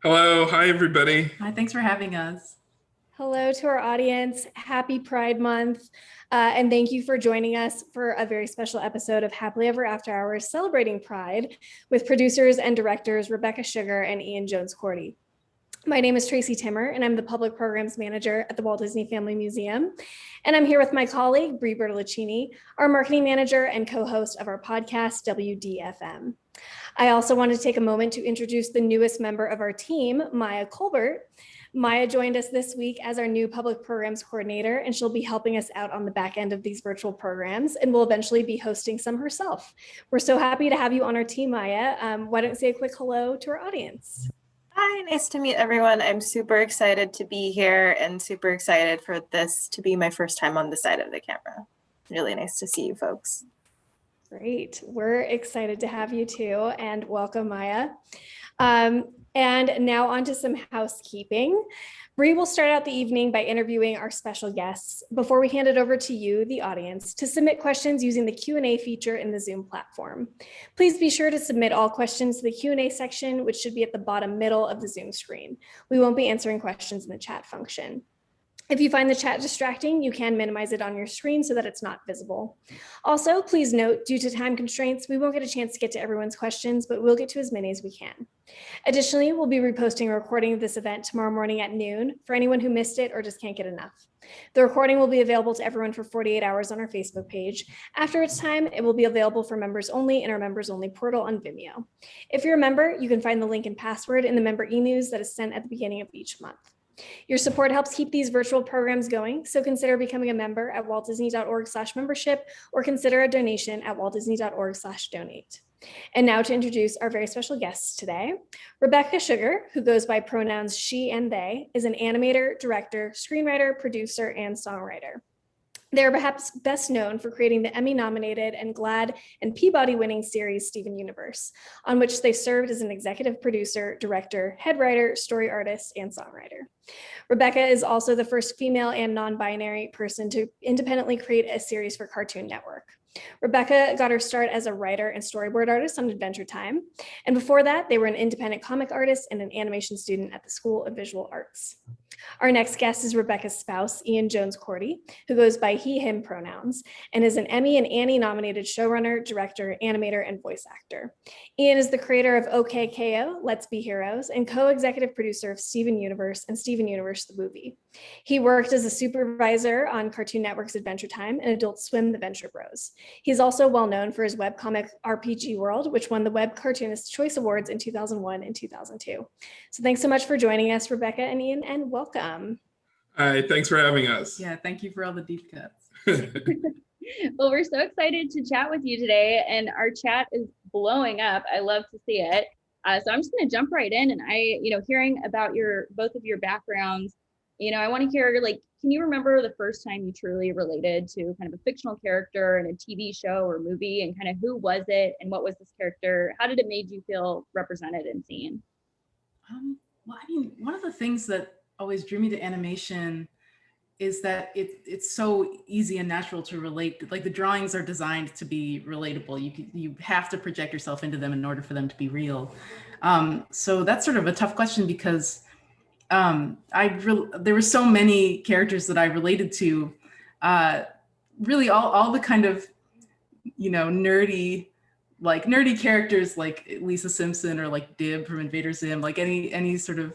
Hello, hi everybody. Hi, thanks for having us. Hello to our audience. Happy Pride Month. And thank you for joining us for a very special episode of Happily Ever After Hours celebrating Pride with producers and directors Rebecca Sugar and Ian Jones-Quartey. My name is Tracy Timmer, and I'm the Public Programs Manager at the Walt Disney Family Museum. And I'm here with my colleague, Bree Bertoluccini, our Marketing Manager and co-host of our podcast, WDFM. I also want to take a moment to introduce the newest member of our team, Maya Colbert. Maya joined us this week as our new Public Programs Coordinator, and she'll be helping us out on the back end of these virtual programs and will eventually be hosting some herself. We're so happy to have you on our team, Maya. Why don't you say a quick hello to our audience? Hi, nice to meet everyone. I'm super excited to be here and super excited for this to be my first time on the side of the camera. Really nice to see you folks. Great. We're excited to have you too, and welcome, Maya. And now on to some housekeeping. Bree will start out the evening by interviewing our special guests before we hand it over to you, the audience, to submit questions using the Q&A feature in the Zoom platform. Please be sure to submit all questions to the Q&A section, which should be at the bottom middle of the Zoom screen. We won't be answering questions in the chat function. If you find the chat distracting, you can minimize it on your screen so that it's not visible. Also, please note, due to time constraints, we won't get a chance to get to everyone's questions, but we'll get to as many as we can. Additionally, we'll be reposting a recording of this event tomorrow morning at noon for anyone who missed it or just can't get enough. The recording will be available to everyone for 48 hours on our Facebook page. After its time, it will be available for members only in our members only portal on Vimeo. If you're a member, you can find the link and password in the member e-news that is sent at the beginning of each month. Your support helps keep these virtual programs going, so consider becoming a member at waltdisney.org/membership or consider a donation at waltdisney.org/donate. And now to introduce our very special guests today. Rebecca Sugar, who goes by pronouns she and they, is an animator, director, screenwriter, producer, and songwriter. They are perhaps best known for creating the Emmy-nominated and GLAAD and Peabody-winning series Steven Universe, on which they served as an executive producer, director, head writer, story artist, and songwriter. Rebecca is also the first female and non-binary person to independently create a series for Cartoon Network. Rebecca got her start as a writer and storyboard artist on Adventure Time, and before that, they were an independent comic artist and an animation student at the School of Visual Arts. Our next guest is Rebecca's spouse, Ian Jones-Quartey, who goes by he, him pronouns, and is an Emmy and Annie nominated showrunner, director, animator, and voice actor. Ian is the creator of OKKO, Let's Be Heroes, and co-executive producer of Steven Universe and Steven Universe the Movie. He worked as a supervisor on Cartoon Network's Adventure Time and Adult Swim, The Venture Bros. He's also well known for his webcomic RPG World, which won the Web Cartoonist Choice Awards in 2001 and 2002. So thanks so much for joining us, Rebecca and Ian, and welcome. Hi, thanks for having us. Yeah, thank you for all the deep cuts. Well, we're so excited to chat with you today, and our chat is blowing up. I love to see it. So I'm just going to jump right in, and hearing about both of your backgrounds, I want to hear, can you remember the first time you truly related to kind of a fictional character in a TV show or movie, and kind of who was it, and what was this character? How did it make you feel represented and seen? One of the things that always drew me to animation is that it's so easy and natural to relate. Like, the drawings are designed to be relatable. You have to project yourself into them in order for them to be real. So that's sort of a tough question because there were so many characters that I related to. Really, all the kind of nerdy characters like Lisa Simpson or like Dib from Invader Zim. Like any sort of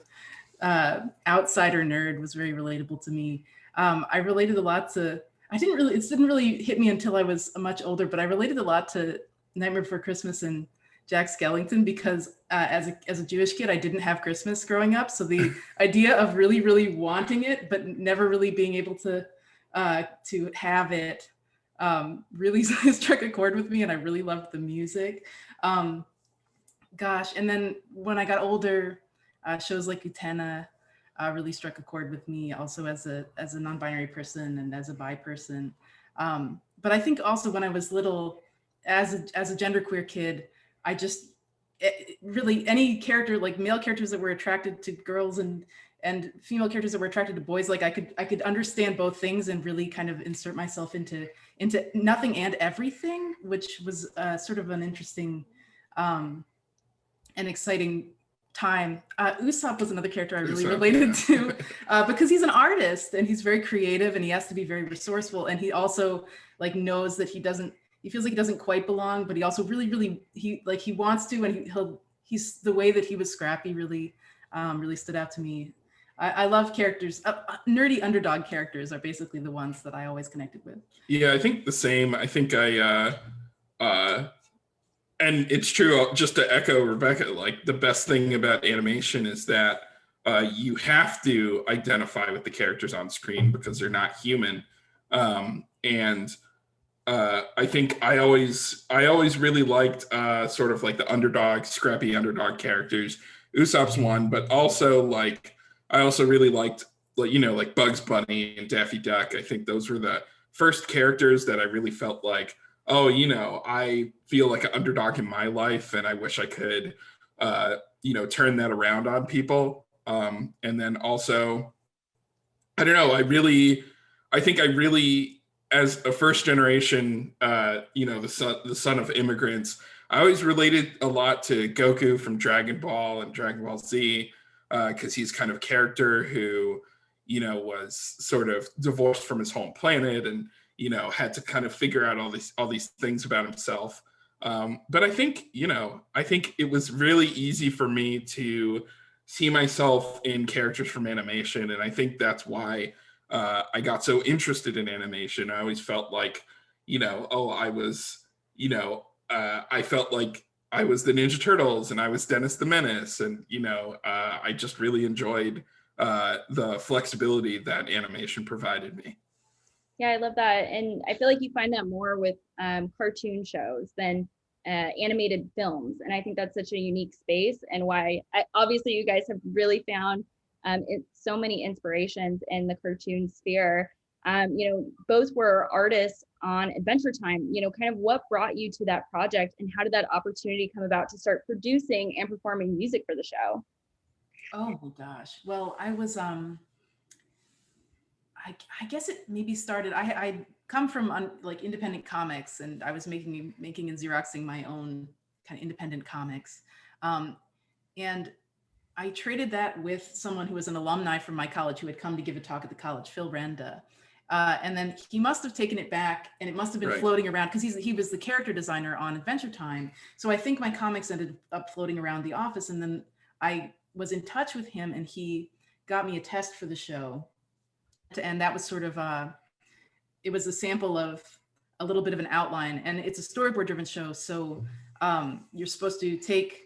outsider nerd was very relatable to me. I related a lot to, it didn't really hit me until I was much older, but I related a lot to Nightmare Before Christmas and Jack Skellington because as a Jewish kid, I didn't have Christmas growing up. So the idea of really, really wanting it, but never really being able to have it really struck a chord with me, and I really loved the music. And then when I got older, shows like Utena really struck a chord with me also as a non-binary person and as a bi person. But I think also when I was little, as a genderqueer kid, I just really any character, like male characters that were attracted to girls and female characters that were attracted to boys, like I could understand both things and really kind of insert myself into nothing and everything, which was sort of an interesting and exciting time. Usopp was another character I really Usopp, related yeah. to because he's an artist and he's very creative and he has to be very resourceful, and he also like knows that he feels like he doesn't quite belong, but he also really he wants to, and he's the way that he was scrappy really stood out to me. I love characters. Nerdy underdog characters are basically the ones that I always connected with. Yeah, I think the same. I think and it's true, just to echo Rebecca, like the best thing about animation is that you have to identify with the characters on screen because they're not human. And I think I always really liked sort of like the underdog, scrappy underdog characters. Usopp's one, but also like I also really liked like Bugs Bunny and Daffy Duck. I think those were the first characters that I really felt like, oh, I feel like an underdog in my life, and I wish I could turn that around on people. And then also, I don't know, I think I really, as a first generation, the son of immigrants, I always related a lot to Goku from Dragon Ball and Dragon Ball Z, because he's kind of a character who, was sort of divorced from his home planet and, had to kind of figure out all these things about himself. But I think it was really easy for me to see myself in characters from animation. And I think that's why I got so interested in animation. I always felt like, I felt like I was the Ninja Turtles and I was Dennis the Menace. And, I just really enjoyed the flexibility that animation provided me. Yeah, I love that. And I feel like you find that more with cartoon shows than animated films. And I think that's such a unique space, and why obviously you guys have really found so many inspirations in the cartoon sphere. Both were artists on Adventure Time. Kind of what brought you to that project, and how did that opportunity come about to start producing and performing music for the show? Oh my gosh. Well, I was I guess it maybe started. I come from like independent comics, and I was making and Xeroxing my own kind of independent comics, and I traded that with someone who was an alumni from my college who had come to give a talk at the college, Phil Renda. And then he must have taken it back, and it must have been floating around because he was the character designer on Adventure Time. So I think my comics ended up floating around the office, and then I was in touch with him, and he got me a test for the show. And that was sort of, it was a sample of a little bit of an outline, and it's a storyboard driven show. So you're supposed to take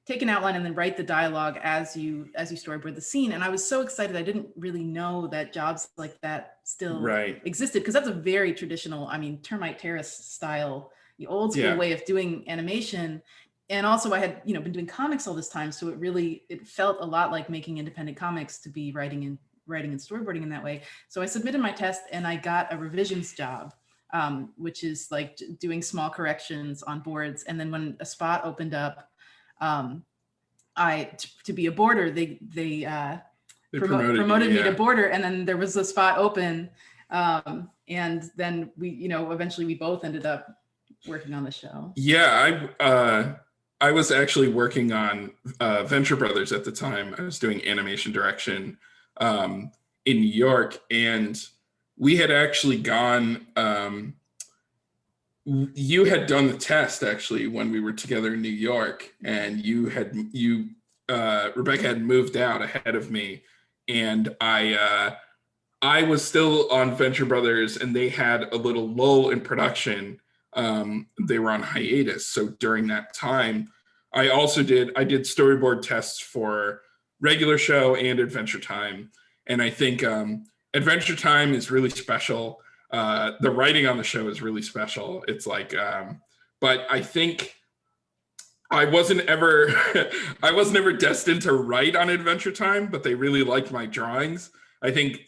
an outline and then write the dialogue as you storyboard the scene. And I was so excited. I didn't really know that jobs like that still existed, because that's a very traditional, Termite Terrace style, the old school way of doing animation. And also I had, been doing comics all this time. So it felt a lot like making independent comics to be writing and storyboarding in that way. So I submitted my test and I got a revisions job, which is like doing small corrections on boards. And then when a spot opened up, to be a boarder, they promoted me to boarder, and then there was a spot open, and then we, eventually we both ended up working on the show. Yeah, I was actually working on Venture Brothers at the time. I was doing animation direction in New York, and we had actually gone. You had done the test actually when we were together in New York, and Rebecca had moved out ahead of me, and I was still on Venture Brothers, and they had a little lull in production. They were on hiatus, so during that time, I did storyboard tests for regular show and Adventure Time, and I think Adventure Time is really special. The writing on the show is really special. It's like, but I think I wasn't ever destined to write on Adventure Time, but they really liked my drawings. I think,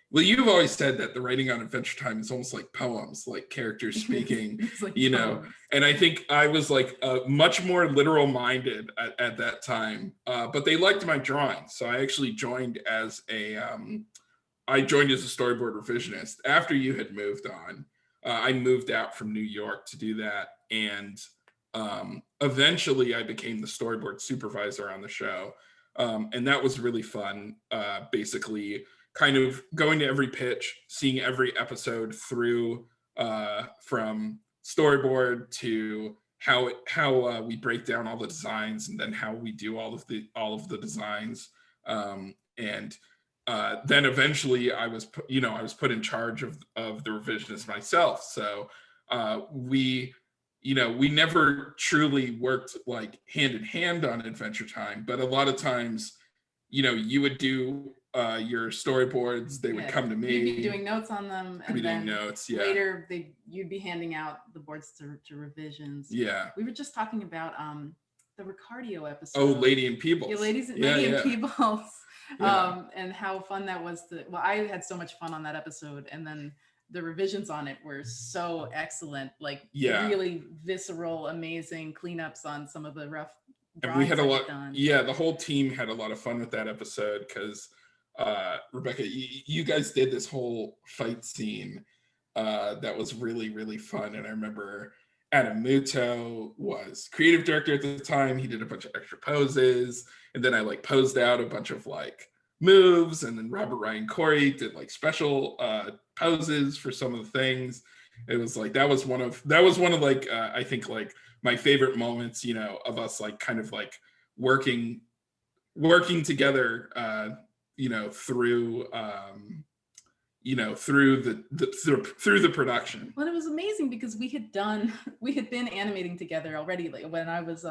well, you've always said that the writing on Adventure Time is almost like poems, like characters speaking, like poems. And I think I was like much more literal minded at that time, but they liked my drawings. So I actually joined as a storyboard revisionist after you had moved on. I moved out from New York to do that. And eventually I became the storyboard supervisor on the show. And that was really fun. Basically kind of going to every pitch, seeing every episode through, from storyboard to how we break down all the designs, and then how we do all of the designs. And then eventually I was put in charge of the revisionists myself. So we never truly worked like hand in hand on Adventure Time, but a lot of times, you would do your storyboards, they would come to me. You'd be doing notes on them, and then notes, yeah. Later you'd be handing out the boards to revisions. Yeah. We were just talking about the Ricardio episode. Oh, Lady and Peebles. Yeah, Lady and Peebles. And how fun that was I had so much fun on that episode, and then the revisions on it were so excellent, like really visceral, amazing cleanups on some of the rough drawings. And we had a lot done. Yeah, the whole team had a lot of fun with that episode, because Rebecca, you guys did this whole fight scene that was really, really fun. And I remember Adam Muto was creative director at the time. He did a bunch of extra poses, and then I like posed out a bunch of like moves, and then Robert Ryan Corey did like special poses for some of the things. It was like that was one of like I think like my favorite moments, of us like kind of like working together, through through the production. Well, it was amazing because we had been animating together already. Like when I was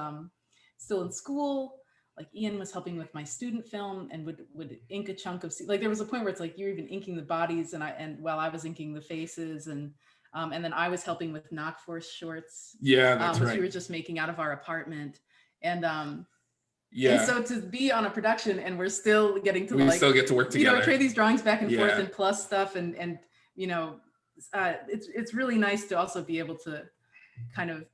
still in school, like Ian was helping with my student film and would ink a chunk of like there was a point where it's like you're even inking the bodies, and while I was inking the faces, and then I was helping with Knock Force shorts. Yeah, that's right. Which we were just making out of our apartment, and yeah. And so to be on a production and we're still getting to still get to work together. Trade these drawings back and forth and plus stuff, and it's really nice to also be able to kind of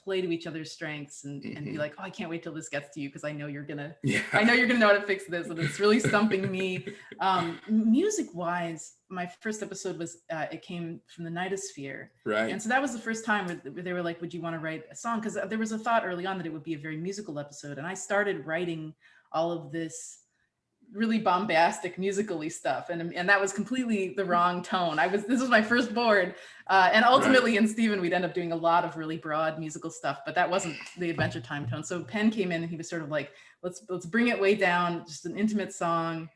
play to each other's strengths and be like, oh, I can't wait till this gets to you because I know you're gonna know how to fix this, and it's really stumping me. Music wise, my first episode was it came from the Nightosphere, right? And so that was the first time where they were like, would you want to write a song? Because there was a thought early on that it would be a very musical episode, and I started writing all of this really bombastic musically stuff, and that was completely the wrong tone. This was my first board, and ultimately in Steven we'd end up doing a lot of really broad musical stuff, but that wasn't the Adventure Time tone. So Penn came in and he was sort of like, let's bring it way down, just an intimate song.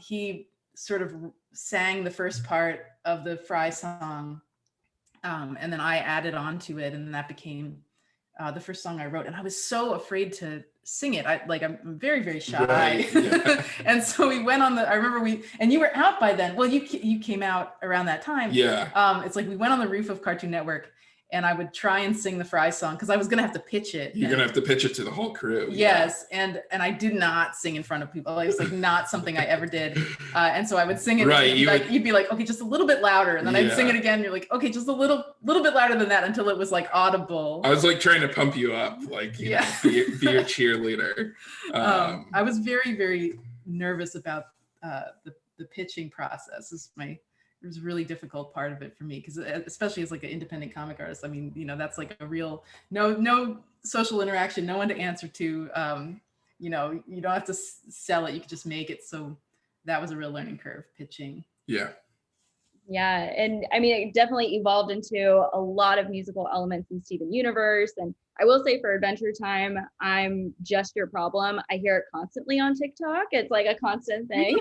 He sort of sang the first part of the Fry song, and then I added on to it, and that became the first song I wrote. And I was so afraid to sing it. I'm very, very shy. Right, yeah. And so we went on I remember and you were out by then. Well, you came out around that time. Yeah. It's like we went on the roof of Cartoon Network, and I would try and sing the Fry song because I was going to have to pitch it. You're going to have to pitch it to the whole crew. Yes. Yeah. And I did not sing in front of people. It was like not something I ever did. And so I would sing it. Right. You'd be like, okay, just a little bit louder. And then I'd sing it again. You're like, okay, just a little bit louder than that, until it was like audible. I was like trying to pump you up, like, be your cheerleader. I was very, very nervous about the pitching process. It was a really difficult part of it for me, because especially as like an independent comic artist, I mean, that's like a real no social interaction, no one to answer to. You don't have to sell it, you can just make it. So that was a real learning curve, pitching. Yeah, and I mean, it definitely evolved into a lot of musical elements in Steven Universe. And I will say, for Adventure Time, I'm Just Your Problem. I hear it constantly on TikTok. It's like a constant thing.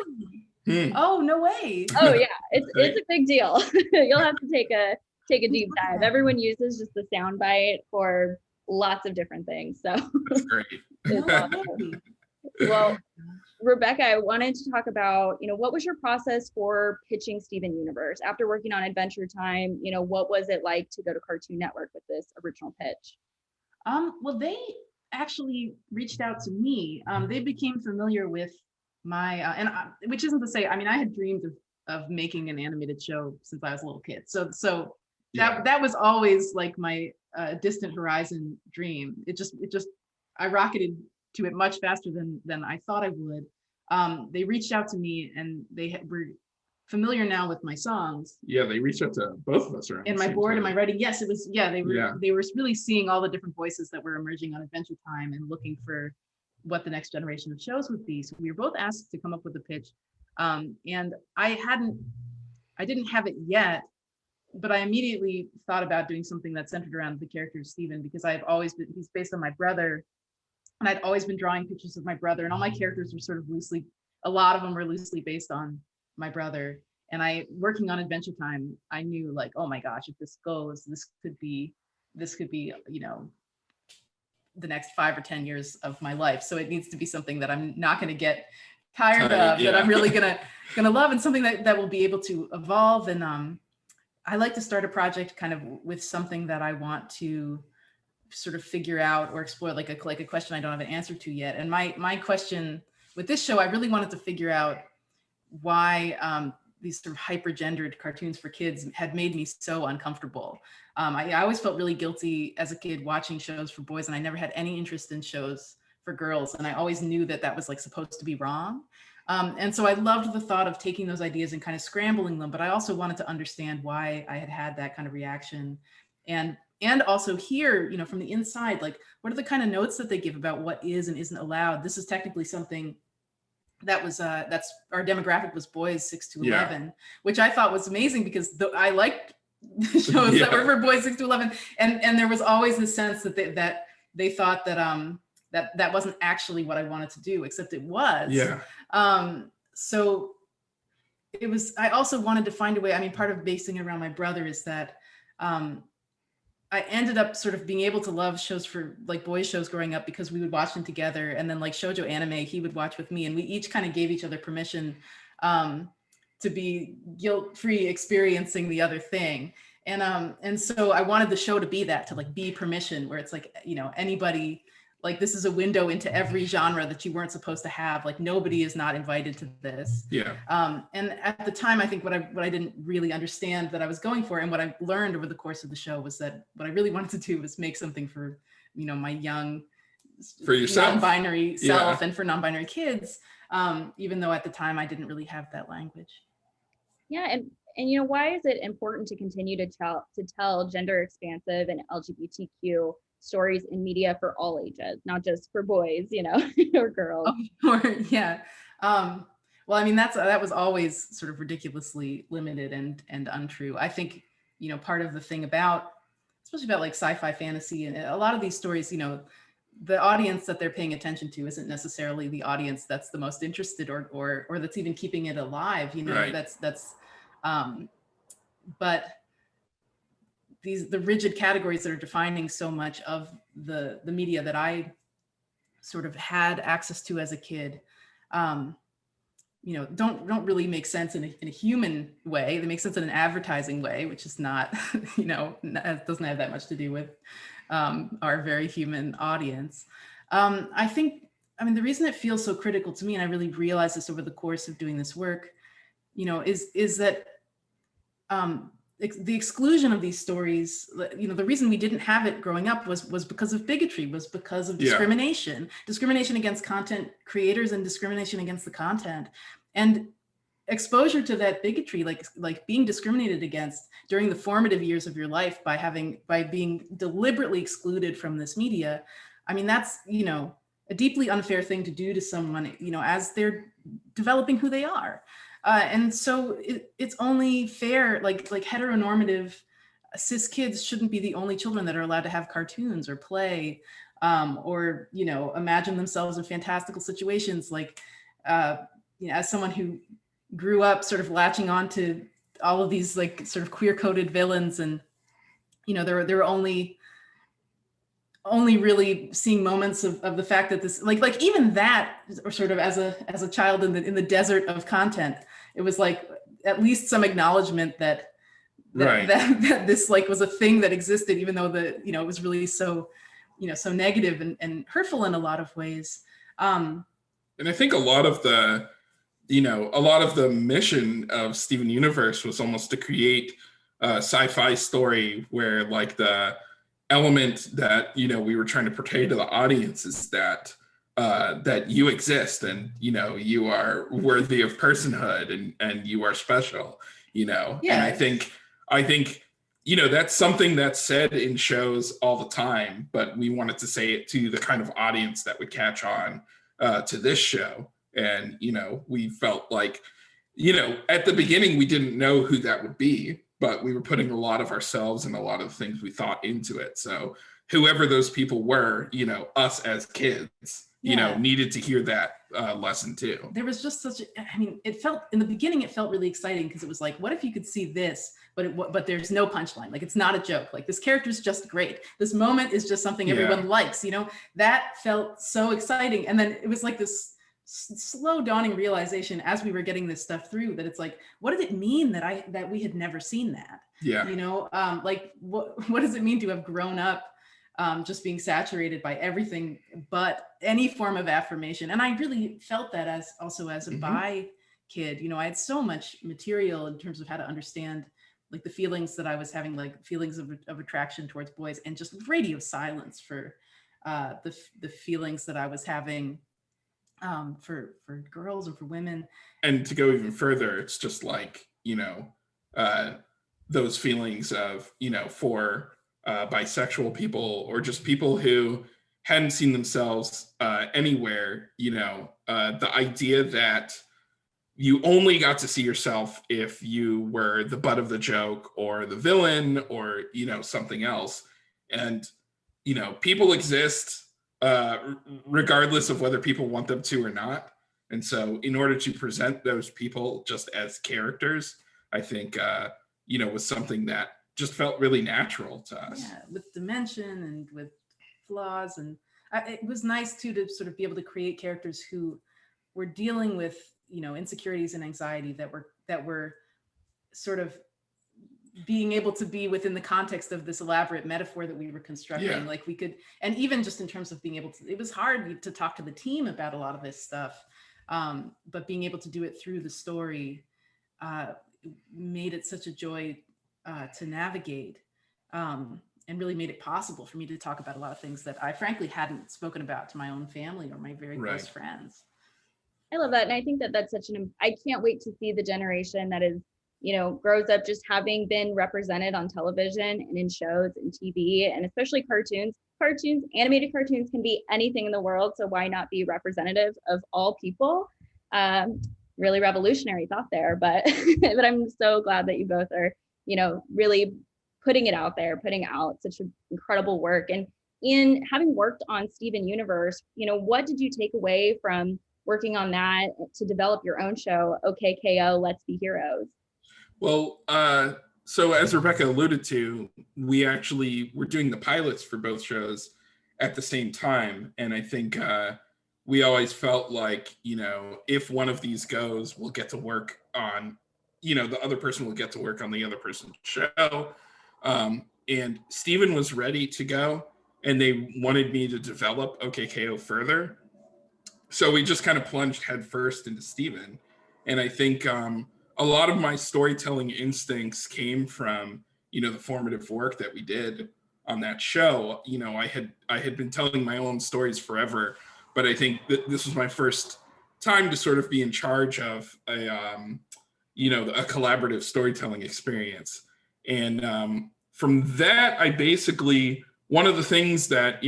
Oh, no way. Oh yeah, it's a big deal. You'll have to take a deep dive. Everyone uses just the sound bite for lots of different things. So that's great. It's awesome. Well, Rebecca, I wanted to talk about, what was your process for pitching Steven Universe after working on Adventure Time? What was it like to go to Cartoon Network with this original pitch? Well, they actually reached out to me. They became familiar with my which isn't to say, I mean, I had dreamed of making an animated show since I was a little kid. So that was always like my distant horizon dream. It just I rocketed to it much faster than I thought I would. They reached out to me, and they were familiar now with my songs Yeah, they reached out to both of us around and the my same board and time. my writing. Yes, it was, yeah, they Yeah. were really seeing all the different voices that were emerging on Adventure Time and looking for what the next generation of shows would be. So we were both asked to come up with a pitch. And I didn't have it yet, but I immediately thought about doing something that centered around the character of Stephen, because he's based on my brother, and I'd always been drawing pictures of my brother, and all my characters were sort of a lot of them were loosely based on my brother. And working on Adventure Time, I knew, like, oh my gosh, if this goes, this could be, you know, the next 5 or 10 years of my life. So it needs to be something that I'm not going to get tired of, Yeah. that I'm really gonna love, and something that will be able to evolve. And I like to start a project kind of with something that I want to sort of figure out or explore, like a question I don't have an answer to yet. And my question with this show, I really wanted to figure out why these sort of hyper-gendered cartoons for kids had made me so uncomfortable. I always felt really guilty as a kid watching shows for boys, and I never had any interest in shows for girls. And I always knew that was like supposed to be wrong. And so I loved the thought of taking those ideas and kind of scrambling them, but I also wanted to understand why I had that kind of reaction. And also hear, you know, from the inside, like, what are the kind of notes that they give about what is and isn't allowed? This is technically something that was that's our demographic was boys 6 to 11, which I thought was amazing, because I liked shows that were for boys 6 to 11, and there was always this sense that they thought that wasn't actually what I wanted to do, except it was. So it was, I also wanted to find a way, I mean, part of basing it around my brother is that I ended up sort of being able to love shows for like boys shows growing up, because we would watch them together, and then like shoujo anime he would watch with me, and we each kind of gave each other permission to be guilt-free experiencing the other thing. And so I wanted the show to be that, to like be permission, where it's like, you know, anybody, like, this is a window into every genre that you weren't supposed to have. Like, nobody is not invited to this. And at the time, I think what I didn't really understand that I was going for, and what I learned over the course of the show, was that what I really wanted to do was make something for, you know, my young, for yourself, non-binary self, and for non-binary kids, even though at the time I didn't really have that language. Yeah, and you know, why is it important to continue to tell gender expansive and LGBTQ stories in media for all ages, not just for boys, you know, or girls? Yeah. Well, I mean, that was always sort of ridiculously limited and untrue. I think, you know, part of the thing about, especially about like sci-fi fantasy and a lot of these stories, you know, the audience that they're paying attention to isn't necessarily the audience that's the most interested or that's even keeping it alive, you know. But the rigid categories that are defining so much of the media that I sort of had access to as a kid, you know, don't really make sense in a human way. They make sense in an advertising way, which is not, you know, doesn't have that much to do with our very human audience. I think, I mean, the reason it feels so critical to me, and I really realized this over the course of doing this work, you know, is that the exclusion of these stories, you know, the reason we didn't have it growing up was because of bigotry, was because of discrimination against content creators and discrimination against the content. And exposure to that bigotry, like being discriminated against during the formative years of your life by being deliberately excluded from this media. I mean, that's, you know, a deeply unfair thing to do to someone, you know, as they're developing who they are. And so it's only fair, like heteronormative cis kids shouldn't be the only children that are allowed to have cartoons or play, or, you know, imagine themselves in fantastical situations. Like, you know, as someone who grew up sort of latching on to all of these like sort of queer coded villains, and, you know, there were only really seeing moments of the fact that this, like even that, or sort of as a child in the desert of content, it was like at least some acknowledgement that this like was a thing that existed, even though you know, it was really so, you know, so negative and hurtful in a lot of ways. And I think a lot of the mission of Steven Universe was almost to create a sci-fi story where, like, the element that, you know, we were trying to portray to the audience is that that you exist, and you are worthy of personhood, and you are special. And I think that's something that's said in shows all the time, but we wanted to say it to the kind of audience that would catch on to this show. And we felt like at the beginning we didn't know who that would be, but we were putting a lot of ourselves and a lot of the things we thought into it. So whoever those people were, us as kids, needed to hear that lesson too. There was just it felt, in the beginning, it felt really exciting because it was like, what if you could see this, but there's no punchline. Like, it's not a joke. Like, this character's just great. This moment is just something everyone likes, that felt so exciting. And then it was like this slow dawning realization as we were getting this stuff through, that it's like, what did it mean that we had never seen that? Like, what does it mean to have grown up just being saturated by everything but any form of affirmation? And I really felt that as a bi kid. I had so much material in terms of how to understand like the feelings that I was having, like feelings of attraction towards boys, and just radio silence for the feelings that I was having for girls and for women. And to go even further, it's just like those feelings of for bisexual people, or just people who hadn't seen themselves anywhere, the idea that you only got to see yourself if you were the butt of the joke or the villain or something else. And people exist regardless of whether people want them to or not. And so in order to present those people just as characters, I think was something that just felt really natural to us. Yeah, with dimension and with flaws. And it was nice too to sort of be able to create characters who were dealing with insecurities and anxiety that were sort of being able to be within the context of this elaborate metaphor that we were constructing. Like, we could, and even just in terms of being able to, it was hard to talk to the team about a lot of this stuff, but being able to do it through the story made it such a joy to navigate, and really made it possible for me to talk about a lot of things that I frankly hadn't spoken about to my own family or my very close friends. I love that. And I think that that's I can't wait to see the generation that is, grows up just having been represented on television and in shows and TV, and especially cartoons. Animated cartoons can be anything in the world. So why not be representative of all people? Really revolutionary thought there, but I'm so glad that you both are, really putting it out there, putting out such incredible work. And in having worked on Steven Universe, what did you take away from working on that to develop your own show, OKKO, Let's Be Heroes? Well, so as Rebecca alluded to, we actually were doing the pilots for both shows at the same time. And I think we always felt like, if one of these goes, we'll get to work on, the other person will get to work on the other person's show. And Steven was ready to go, and they wanted me to develop OKKO further. So we just kind of plunged headfirst into Steven. And I think a lot of my storytelling instincts came from, the formative work that we did on that show. I had been telling my own stories forever, but I think that this was my first time to sort of be in charge of a collaborative storytelling experience. And from that, I basically, one of the things that,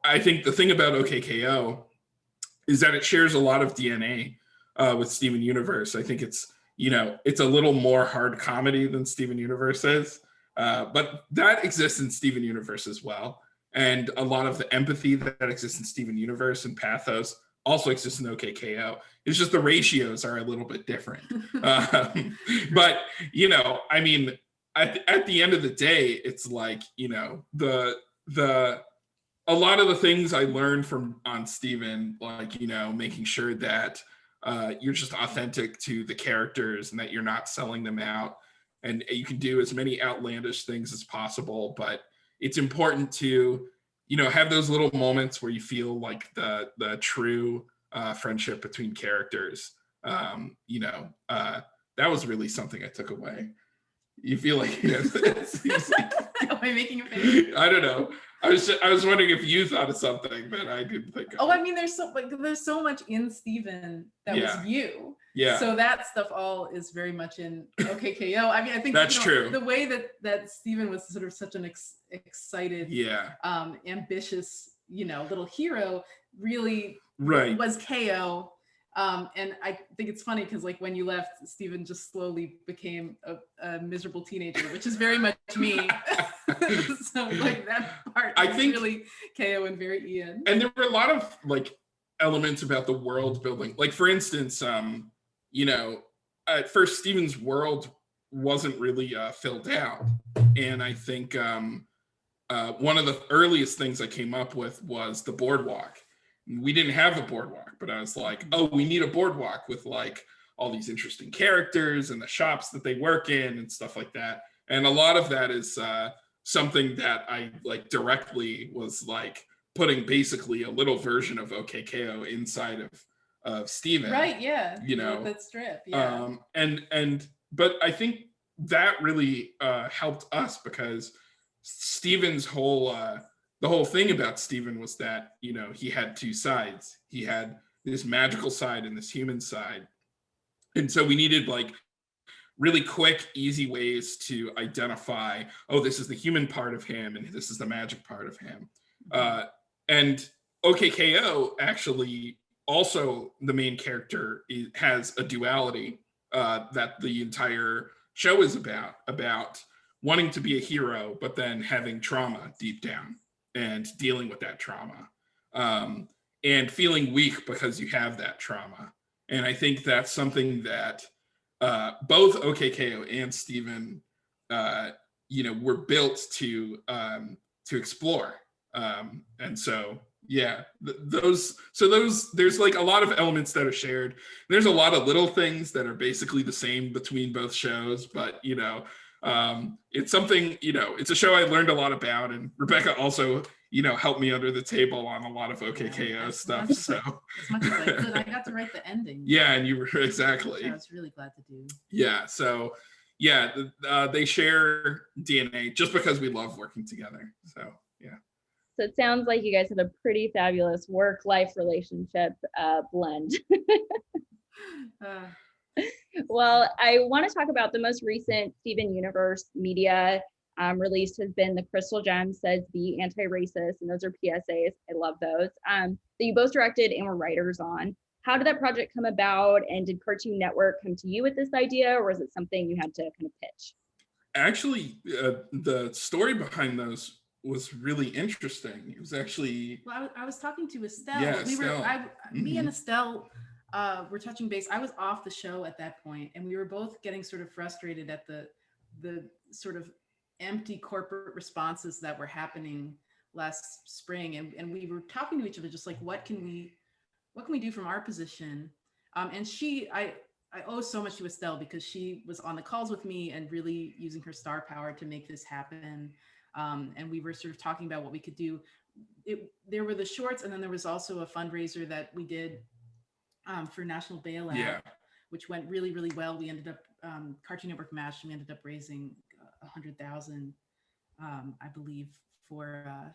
I think the thing about OKKO is that it shares a lot of DNA with Steven Universe. I think it's, it's a little more hard comedy than Steven Universe is, but that exists in Steven Universe as well. And a lot of the empathy that exists in Steven Universe and pathos also exists in OKKO. It's just the ratios are a little bit different. But, I mean, at the end of the day, it's like, a lot of the things I learned on Steven, like, making sure that you're just authentic to the characters and that you're not selling them out, and you can do as many outlandish things as possible, but it's important to, have those little moments where you feel like the true friendship between characters. That was really something I took away. You feel like, Oh I making a face? I don't know. I was wondering if you thought of something that I didn't think of. Oh, I mean, there's so much in Steven that was you. Yeah. So that stuff all is very much in OKKO. I mean, I think that's true. The way that Steven was sort of such an excited, ambitious, little hero really was KO. And I think it's funny because like when you left, Steven just slowly became a miserable teenager, which is very much me. So like that part I think really KO and very Ian. And there were a lot of like elements about the world building. Like for instance, at first Steven's world wasn't really filled out. And I think one of the earliest things I came up with was the boardwalk. We didn't have a boardwalk, but I was like, oh, we need a boardwalk with like all these interesting characters and the shops that they work in and stuff like that. And a lot of that is something that I like directly was like putting basically a little version of OKKO inside of Steven. Right, yeah. That strip. Yeah. But I think that really helped us because Steven's the whole thing about Steven was that, he had two sides. He had this magical side and this human side. And so we needed like really quick, easy ways to identify, oh, this is the human part of him and this is the magic part of him. And OKKO actually also, the main character has a duality that the entire show is about wanting to be a hero, but then having trauma deep down and dealing with that trauma and feeling weak because you have that trauma. And I think that's something that both OKKO and Steven, were built to explore. And so, yeah, there's like a lot of elements that are shared. There's a lot of little things that are basically the same between both shows, but it's something, it's a show I learned a lot about, and Rebecca also, helped me under the table on a lot of OKKO stuff. So as much as I could, I got to write the ending. Yeah, and you were exactly. Which I was really glad to do. Yeah, so yeah, they share DNA just because we love working together. So yeah. So it sounds like you guys have a pretty fabulous work-life relationship blend. Well, I want to talk about the most recent Steven Universe media release has been The Crystal Gem Says Be Anti-Racist, and those are PSAs. I love those. That you both directed and were writers on. How did that project come about, and did Cartoon Network come to you with this idea, or was it something you had to kind of pitch? Actually, the story behind those was really interesting. It was actually... Well, I was talking to Estelle. Yeah, Me and Estelle were touching base. I was off the show at that point, and we were both getting sort of frustrated at the sort of empty corporate responses that were happening last spring. And we were talking to each other, just like, what can we do from our position? And I owe so much to Estelle because she was on the calls with me and really using her star power to make this happen. And we were sort of talking about what we could do. There were the shorts, and then there was also a fundraiser that we did for National Bailout, which went really, really well. We ended up, Cartoon Network matched, and we ended up raising 100,000, I believe, for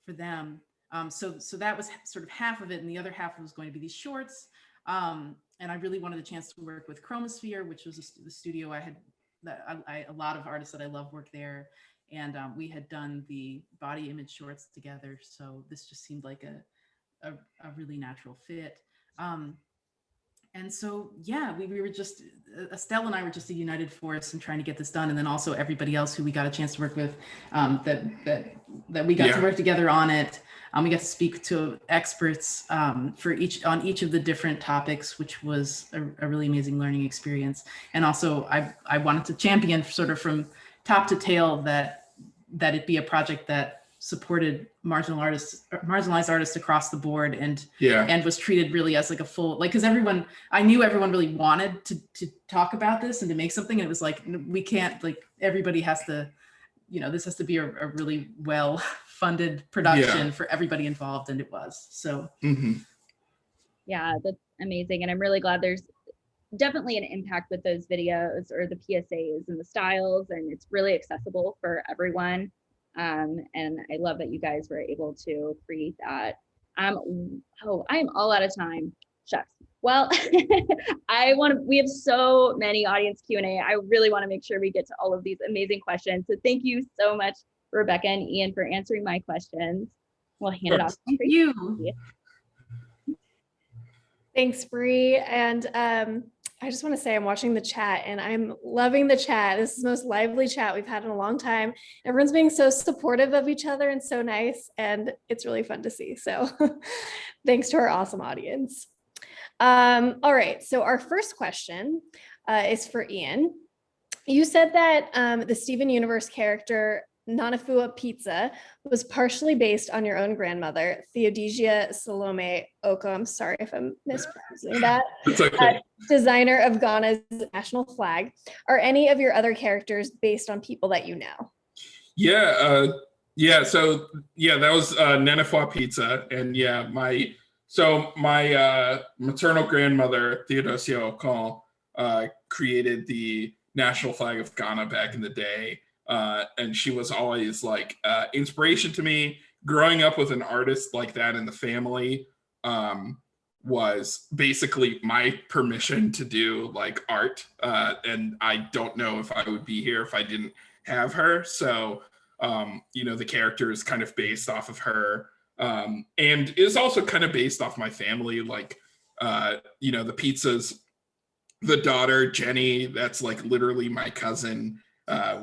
them. So that was sort of half of it, and the other half was going to be these shorts. And I really wanted a chance to work with Chromosphere, which was the studio a lot of artists that I love work there. And we had done the body image shorts together. So this just seemed like a really natural fit. And so, yeah, we were just, Estelle and I were just a united force in trying to get this done. And then also everybody else who we got a chance to work with, that we got to work together on it. We got to speak to experts on each of the different topics, which was a really amazing learning experience. And also I wanted to champion sort of from top to tail that it be a project that supported marginalized artists across the board, and was treated really as like a full, like, because I knew everyone really wanted to talk about this and to make something, and it was like, we can't, like, everybody has to, this has to be a really well funded production for everybody involved, and it was. So yeah, that's amazing. And I'm really glad there's definitely an impact with those videos or the PSAs and the styles, and it's really accessible for everyone. And I love that you guys were able to create that. Oh, I'm all out of time. Shucks. Well, we have so many audience Q&A. I really want to make sure we get to all of these amazing questions. So thank you so much, Rebecca and Ian, for answering my questions. We'll hand it off to you. Thanks, Bree. And I just want to say I'm watching the chat and I'm loving the chat. This is the most lively chat we've had in a long time. Everyone's being so supportive of each other and so nice, and it's really fun to see. So thanks to our awesome audience. All right, so our first question is for Ian. You said that the Steven Universe character Nanafua Pizza was partially based on your own grandmother, Theodosia Salome Oko. I'm sorry if I'm mispronouncing that. It's okay. Designer of Ghana's national flag. Are any of your other characters based on people that you know? Yeah, so that was Nanafua Pizza, and my maternal grandmother, Theodosia Oko, created the national flag of Ghana back in the day. And she was always like inspiration to me. Growing up with an artist like that in the family was basically my permission to do like art. And I don't know if I would be here if I didn't have her. So, the character is kind of based off of her. And is also kind of based off my family. Like, the pizza's the daughter, Jenny, that's like literally my cousin.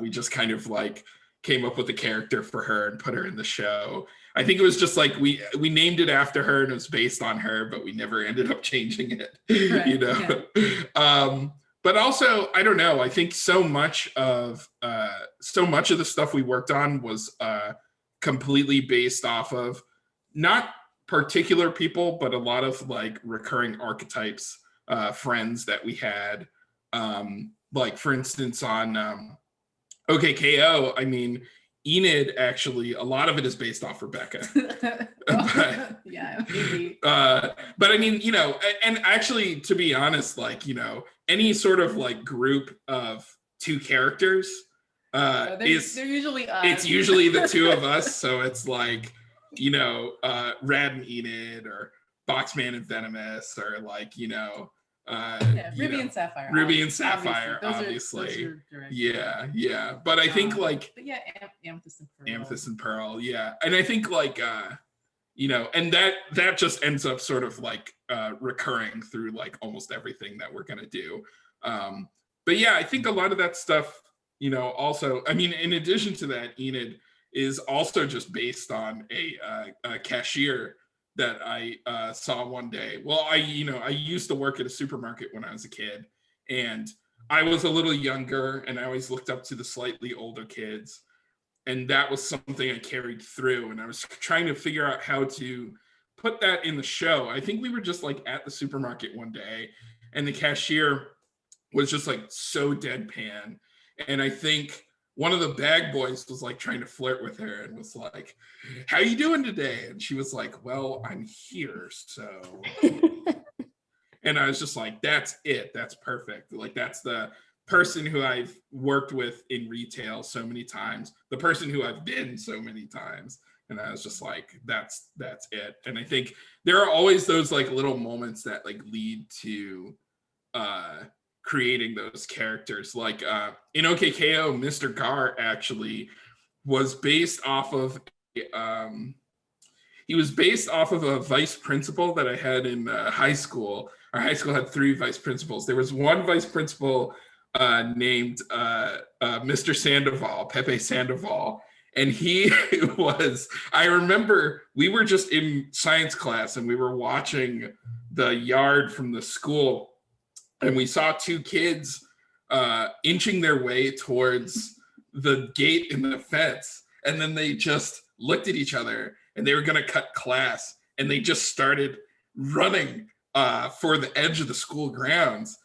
We just kind of like came up with a character for her and put her in the show. I think it was just like we named it after her and it was based on her, but we never ended up changing it. Right, yeah. But also, I don't know. I think so much of the stuff we worked on was completely based off of not particular people, but a lot of like recurring archetypes, friends that we had. Like for instance, on OKKO, I mean, Enid, actually, a lot of it is based off Rebecca. But, yeah, maybe. But I mean, and actually, to be honest, like, any sort of like group of two characters they're usually us. It's usually the two of us. So it's like, Rad and Enid, or Boxman and Venomous, or like, Ruby and Sapphire. Ruby and Sapphire, obviously. Yeah. But I think like Amethyst and Pearl. Amethyst and Pearl, yeah. And I think like and that just ends up sort of like recurring through like almost everything that we're gonna do. But yeah, I think a lot of that stuff, also, I mean, in addition to that, Enid is also just based on a cashier that I saw one day. Well, I used to work at a supermarket when I was a kid, and I was a little younger, and I always looked up to the slightly older kids, and that was something I carried through, and I was trying to figure out how to put that in the show. I think we were just like at the supermarket one day, and the cashier was just like so deadpan, and I think one of the bag boys was like trying to flirt with her and was like, "How you doing today?" And she was like, "Well, I'm here, so." And I was just like, "That's it. That's perfect. Like, that's the person who I've worked with in retail so many times, the person who I've been so many times." And I was just like, that's it. And I think there are always those like little moments that like lead to creating those characters. Like in OKKO, Mr. Gar actually was based off of he was based off of a vice principal that I had in high school. Our high school had 3 vice principals. There was one vice principal named Mr. Sandoval, Pepe Sandoval. And he I remember we were just in science class and we were watching the yard from the school, and we saw 2 kids inching their way towards the gate in the fence. And then they just looked at each other and they were going to cut class. And they just started running for the edge of the school grounds.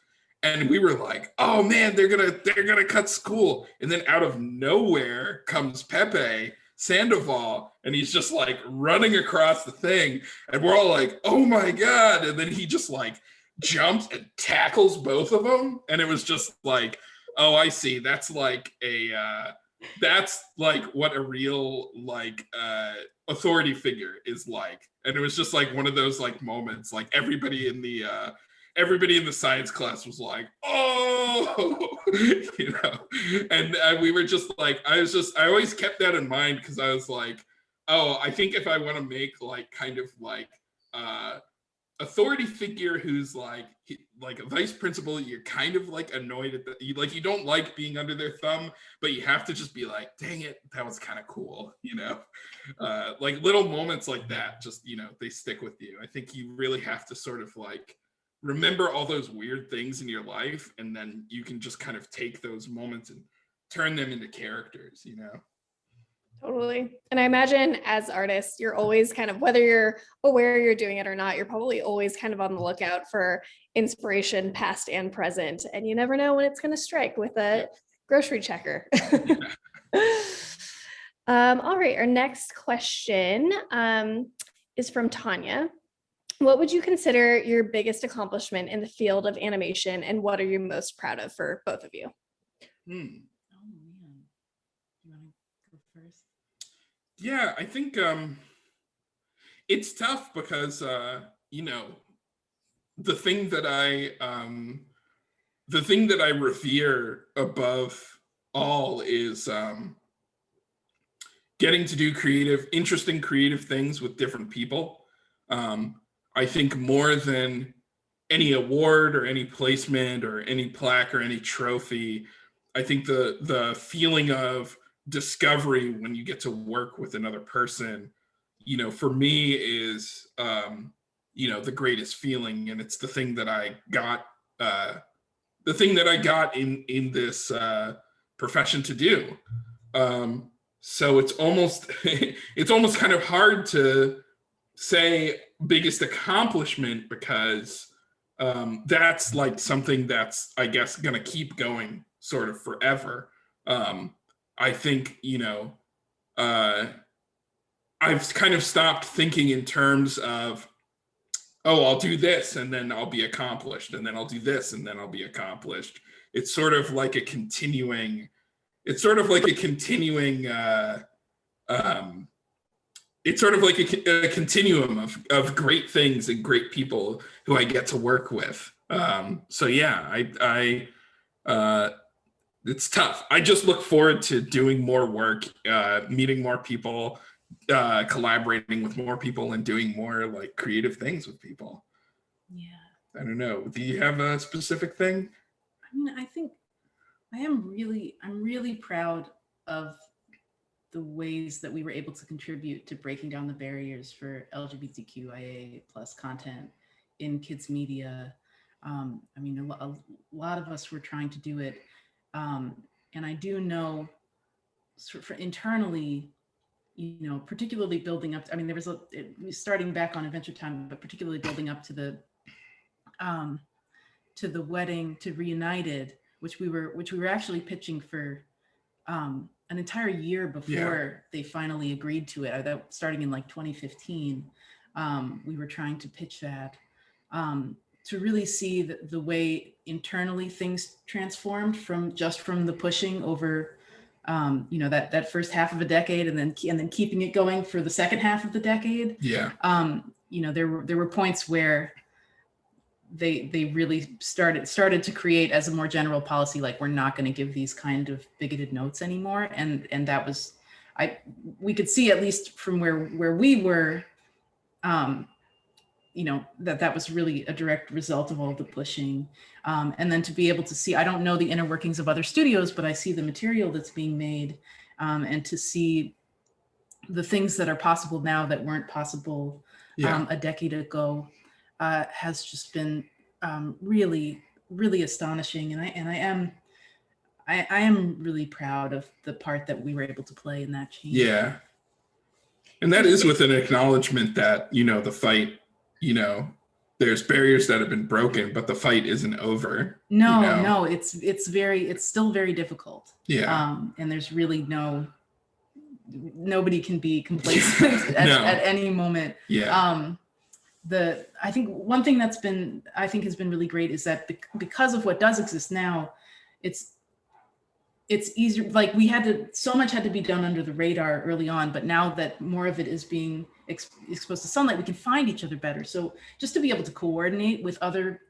And we were like, "Oh man, they're gonna cut school." And then out of nowhere comes Pepe Sandoval, and he's just like running across the thing. And we're all like, "Oh my God." And then he just like jumps and tackles both of them. And it was just like, "Oh, I see. That's like a that's like what a real like authority figure is like. And it was just like one of those like moments, like everybody in the science class was like, oh, you know, and we were just like, I always kept that in mind, because I was like, oh, I think if I want to make like kind of like authority figure who's like a vice principal, you're kind of like annoyed at you don't like being under their thumb, but you have to just be like, dang it, that was kind of cool, you know. Like little moments like that, just, you know, they stick with you. I think you really have to sort of like remember all those weird things in your life, and then you can just kind of take those moments and turn them into characters, you know. Totally. And I imagine as artists, you're always kind of, whether you're aware you're doing it or not, you're probably always kind of on the lookout for inspiration, past and present. And you never know when it's going to strike with a grocery checker. All right. Our next question is from Tanya. What would you consider your biggest accomplishment in the field of animation, and what are you most proud of for both of you? Oh man, you want to go first? Yeah, I think it's tough because you know, the thing that I revere above all is getting to do interesting creative things with different people. I think more than any award or any placement or any plaque or any trophy, I think the feeling of discovery when you get to work with another person, you know, for me is you know, the greatest feeling. And it's the thing that I got in this profession to do. So it's almost it's almost kind of hard to say biggest accomplishment, because that's like something that's, I guess, gonna keep going sort of forever. I think, you know, I've kind of stopped thinking in terms of, oh, I'll do this and then I'll be accomplished, and then I'll do this and then I'll be accomplished. It's sort of like a continuing, it's sort of like a continuing it's sort of like a continuum of great things and great people who I get to work with. So yeah, I it's tough. I just look forward to doing more work, meeting more people, collaborating with more people, and doing more like creative things with people. Yeah. I don't know. Do you have a specific thing? I mean, I think I'm really proud of the ways that we were able to contribute to breaking down the barriers for LGBTQIA plus content in kids media. I mean, a lot of us were trying to do it. And I do know for internally, you know, particularly building up, I mean, there was starting back on Adventure Time, but particularly building up to the wedding, to Reunited, which we were actually pitching for an entire year before they finally agreed to it. That starting in like 2015, we were trying to pitch that to really see the way internally things transformed from the pushing over, you know, that first half of a decade, and then keeping it going for the second half of the decade. Yeah. You know, there were points where they really started to create as a more general policy, like, we're not going to give these kind of bigoted notes anymore. And that was, we could see, at least from where we were, you know, that was really a direct result of all the pushing. And then to be able to see, I don't know the inner workings of other studios, but I see the material that's being made, and to see the things that are possible now that weren't possible a decade ago, has just been really, really astonishing. And I am really proud of the part that we were able to play in that change. Yeah. And that is with an acknowledgement that, you know, the fight, you know, there's barriers that have been broken, but the fight isn't over. No, you know? No, it's still very difficult. Yeah. And there's really nobody can be complacent at any moment. Yeah. I think one thing has been really great is that because of what does exist now, it's it's easier, like so much had to be done under the radar early on, but now that more of it is being exposed to sunlight, we can find each other better. So just to be able to coordinate with other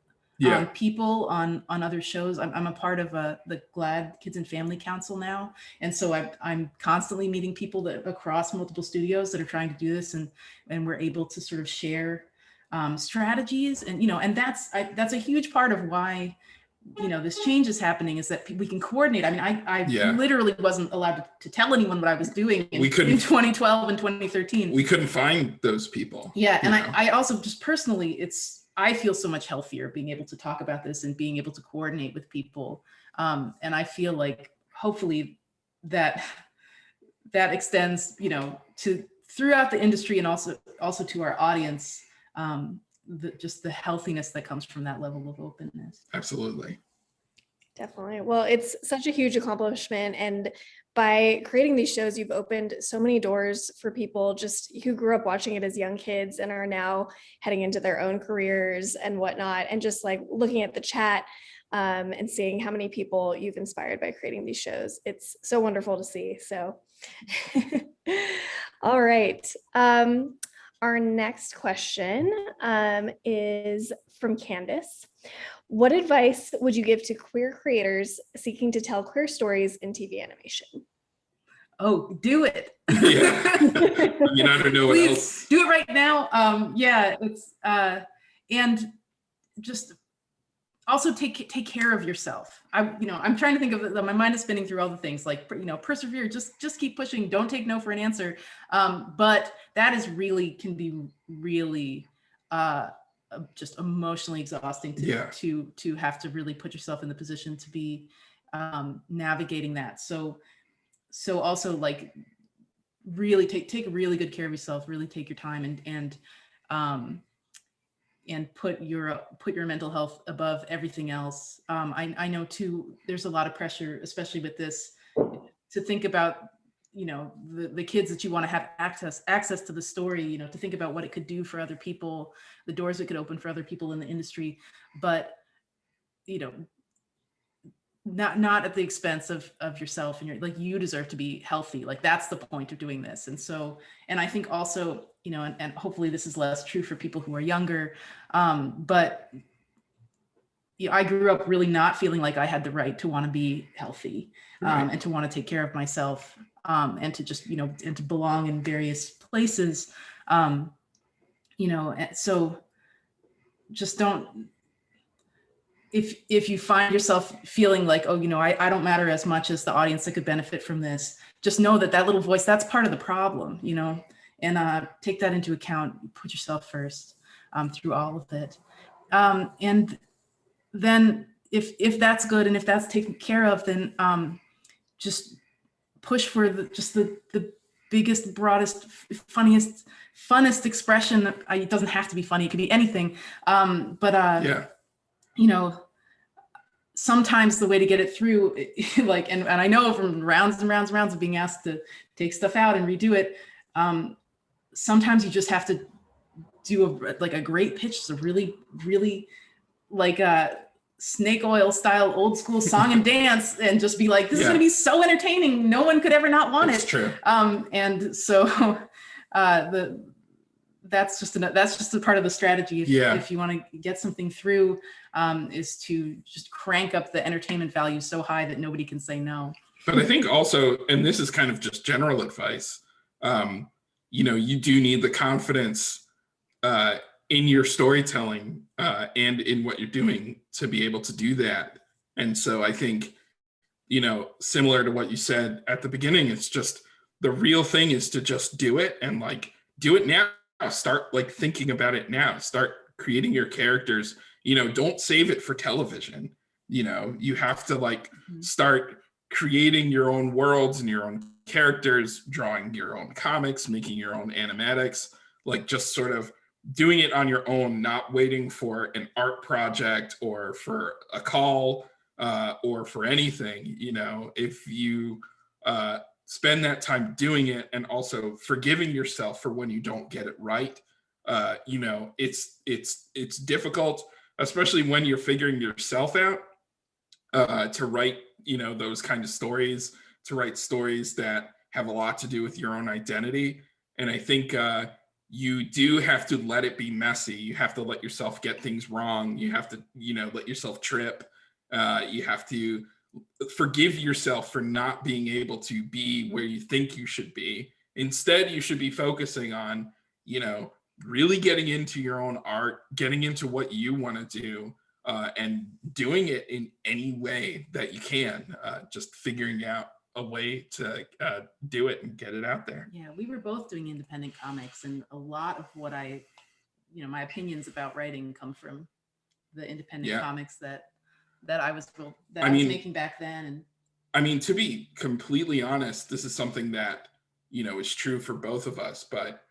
people on other shows. I'm a part of the GLAAD Kids and Family Council now. And so I'm constantly meeting people that across multiple studios that are trying to do this, and we're able to sort of share strategies. And, and that's a huge part of why, this change is happening, is that we can coordinate. I mean, I literally wasn't allowed to tell anyone what I was doing in 2012 and 2013. We couldn't find those people. Yeah. And I also just personally, I feel so much healthier being able to talk about this and being able to coordinate with people. And I feel like hopefully that extends, to throughout the industry, and also to our audience, just the healthiness that comes from that level of openness. Absolutely. Definitely. Well, it's such a huge accomplishment. And by creating these shows, you've opened so many doors for people just who grew up watching it as young kids and are now heading into their own careers and whatnot. And just like looking at the chat and seeing how many people you've inspired by creating these shows. It's so wonderful to see. So, all right. Our next question is from Candace. What advice would you give to queer creators seeking to tell queer stories in TV animation? Oh, do it. Yeah. You never know what else. Do it right now. It's and just also take care of yourself. I'm trying to think of my mind is spinning through all the things like, persevere, just keep pushing. Don't take no for an answer. But that can be really just emotionally exhausting to have to really put yourself in the position to be navigating that. So also like really take really good care of yourself, really take your time and put your mental health above everything else. I know too, there's a lot of pressure, especially with this, to think about, the kids that you want to have access to the story, to think about what it could do for other people, the doors it could open for other people in the industry, but, not at the expense of yourself. And you deserve to be healthy. Like that's the point of doing this. And I think also, and hopefully this is less true for people who are younger, but I grew up really not feeling like I had the right to want to be healthy, and to want to take care of myself, and to just, and to belong in various places, so just don't, if you find yourself feeling like, oh, I don't matter as much as the audience that could benefit from this, just know that little voice, that's part of the problem, and take that into account, put yourself first through all of it. And then if that's good and if that's taken care of, then just push for the biggest, broadest, funniest, funnest expression. It doesn't have to be funny, it could be anything. Sometimes the way to get it through, and I know from rounds and rounds and rounds of being asked to take stuff out and redo it, sometimes you just have to do a great pitch. It's a really, really snake oil style, old school song and dance, and just be like, this is going to be so entertaining. No one could ever not want it. That's true. And so that's just a part of the strategy. If you want to get something through, is to just crank up the entertainment value so high that nobody can say no. But I think also, and this is kind of just general advice, you do need the confidence in your storytelling and in what you're doing to be able to do that. And so I think, similar to what you said at the beginning, it's just the real thing is to just do it and do it now. Start thinking about it now. Start creating your characters. Don't save it for television. You have to start creating your own worlds and your own characters, drawing your own comics, making your own animatics, just sort of doing it on your own, not waiting for an art project or for a call or for anything. If you spend that time doing it and also forgiving yourself for when you don't get it right, it's difficult, especially when you're figuring yourself out, to write you know, those kind of stories, to write stories that have a lot to do with your own identity. And I think you do have to let it be messy. You have to let yourself get things wrong. You have to, you know, let yourself trip. You have to forgive yourself for not being able to be where you think you should be. Instead, you should be focusing on, you know, really getting into your own art, getting into what you want to do, and doing it in any way that you can, just figuring out a way to do it and get it out there. Yeah, we were both doing independent comics, and a lot of what my opinions about writing come from the independent comics that I was making back then. And I mean, to be completely honest, this is something that, you know, is true for both of us, but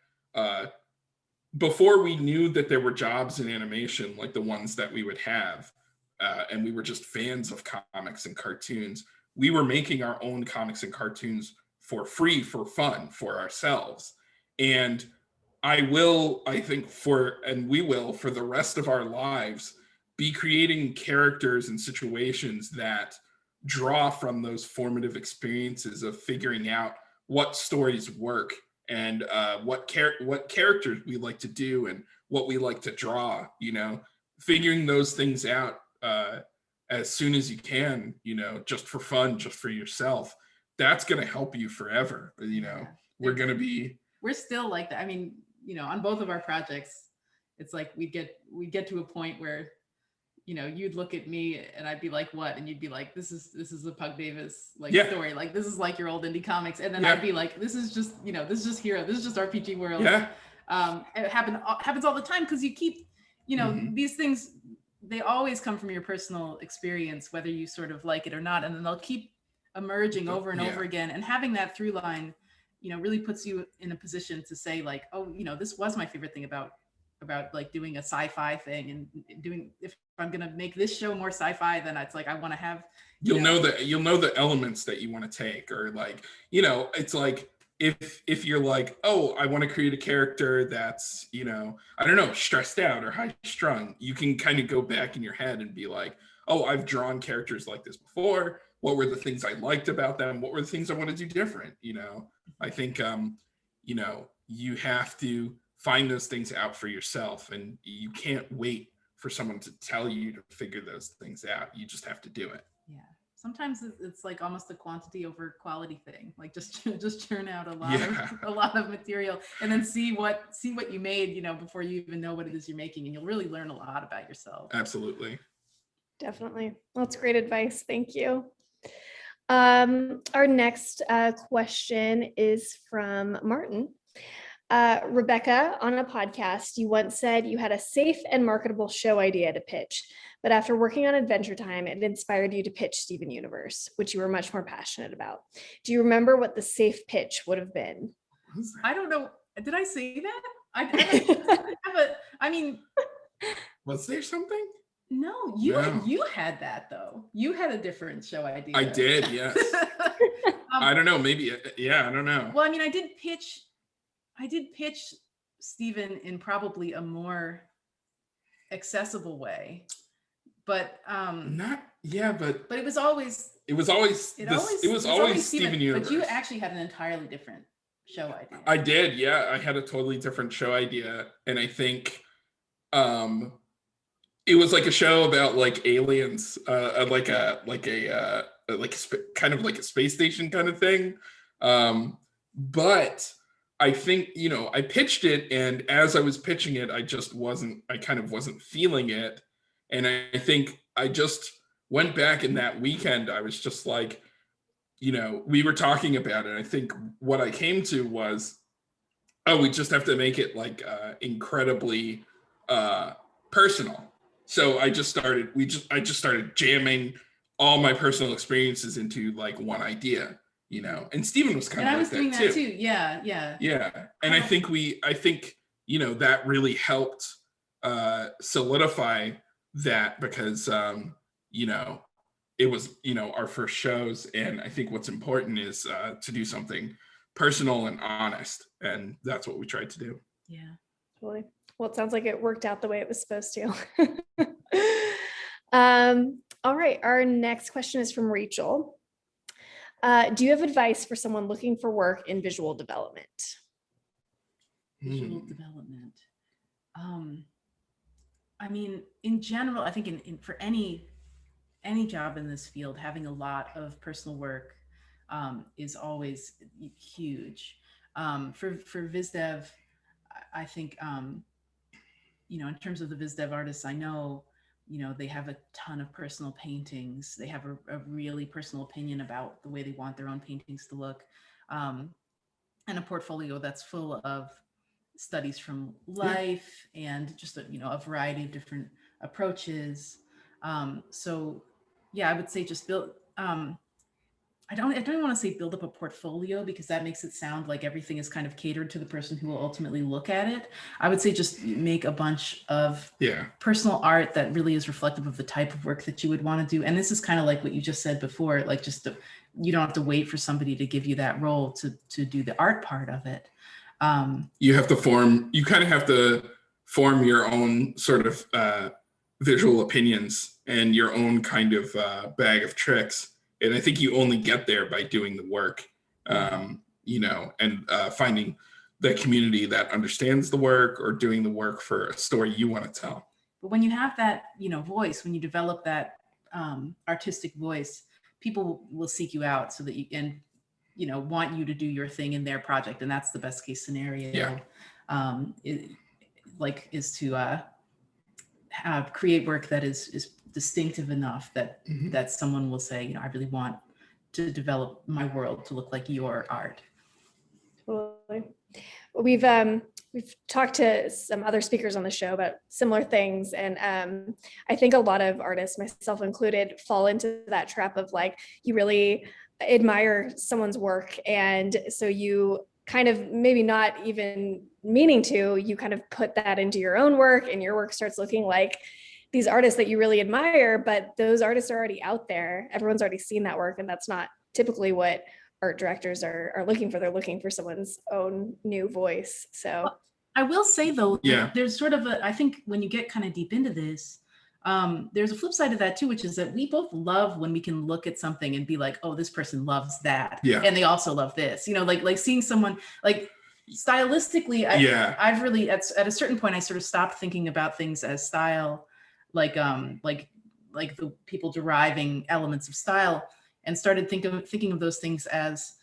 before we knew that there were jobs in animation like the ones that we would have, and we were just fans of comics and cartoons, we were making our own comics and cartoons for free, for fun, for ourselves. And we will, for the rest of our lives, be creating characters and situations that draw from those formative experiences of figuring out what stories work, and what characters we like to do and what we like to draw, you know, figuring those things out as soon as you can, you know, just for fun, just for yourself. That's going to help you forever. You know, we're still like that. I mean, you know, on both of our projects, it's like we get to a point where, you know, you'd look at me and I'd be like, what? And you'd be like, this is the Pug Davis story. Like, this is like your old indie comics. And then I'd be like, this is just, you know, this is just Hero. This is just RPG World. Yeah. It happens all the time, because you keep, you know, these things, they always come from your personal experience, whether you sort of like it or not. And then they'll keep emerging over and over again. And having that through line, you know, really puts you in a position to say like, oh, you know, this was my favorite thing about like doing a sci-fi thing, and doing, if I'm gonna make this show more sci-fi, then it's like I want to have, you'll know the elements that you want to take, or like, you know, it's like if you're like, oh, I want to create a character that's, you know, I don't know, stressed out or high strung, you can kind of go back in your head and be like, oh, I've drawn characters like this before. What were the things I liked about them? What were the things I want to do different? You know, I think you know, you have to find those things out for yourself, and you can't wait for someone to tell you to figure those things out. You just have to do it. Yeah. Sometimes it's like almost a quantity over quality thing. Like just churn out a lot of material, and then see what you made, you know, before you even know what it is you're making, and you'll really learn a lot about yourself. Absolutely. Definitely. Well, that's great advice. Thank you. Our next question is from Martin. Rebecca, on a podcast, you once said you had a safe and marketable show idea to pitch, but after working on Adventure Time, it inspired you to pitch Steven Universe, which you were much more passionate about. Do you remember what the safe pitch would have been? I don't know. Did I say that? I mean, was there something? No, you had that though. You had a different show idea. I did, yes. I don't know, maybe, yeah, I don't know. Well, I mean, I did pitch Steven in probably a more accessible way, but but it was always Steven Universe. But you actually had an entirely different show idea. I did, yeah. I had a totally different show idea, and I think it was like a show about like aliens, like a kind of like a space station kind of thing. But I think, you know, I pitched it, and as I was pitching it, I kind of wasn't feeling it. And I think I just went back in that weekend. I was just like, you know, we were talking about it. I think what I came to was, oh, we just have to make it like incredibly personal. So I just started jamming all my personal experiences into like one idea, you know. And Steven was kind of like that too. And I was doing that too. Yeah. Yeah. And I think you know, that really helped solidify that, because you know, it was, you know, our first shows, and I think what's important is to do something personal and honest, and that's what we tried to do. Yeah, totally. Well, it sounds like it worked out the way it was supposed to. All right, our next question is from Rachel. Do you have advice for someone looking for work in visual development? Visual development. I mean, in general, I think for any job in this field, having a lot of personal work is always huge. For Viz Dev, I think in terms of the Viz Dev artists, I know they have a ton of personal paintings. They have a really personal opinion about the way they want their own paintings to look, and a portfolio that's full of studies from life and just a variety of different approaches. So yeah, I would say just build. I don't want to say build up a portfolio, because that makes it sound like everything is kind of catered to the person who will ultimately look at it. I would say just make a bunch of personal art that really is reflective of the type of work that you would want to do. And this is kind of like what you just said before, like you don't have to wait for somebody to give you that role to do the art part of it. You kind of have to form your own sort of visual opinions and your own kind of bag of tricks. And I think you only get there by doing the work, and finding the community that understands the work, or doing the work for a story you want to tell. But when you have that, voice, when you develop that artistic voice, people will seek you out so that you can, want you to do your thing in their project. And that's the best case scenario, is to create work that is distinctive enough that that someone will say, I really want to develop my world to look like your art. Totally. We've talked to some other speakers on the show about similar things, and I think a lot of artists, myself included, fall into that trap of like, you really admire someone's work, and so you kind of, maybe not even meaning to, you kind of put that into your own work, and your work starts looking like these artists that you really admire, but those artists are already out there. Everyone's already seen that work, and that's not typically what art directors are looking for. They're looking for someone's own new voice. So I will say though, there's sort of I think when you get kind of deep into this, there's a flip side to that too, which is that we both love when we can look at something and be like, oh, this person loves that. And they also love this, like seeing someone like stylistically, I've really, at a certain point, I sort of stopped thinking about things as style, like the people deriving elements of style, and started thinking of those things as,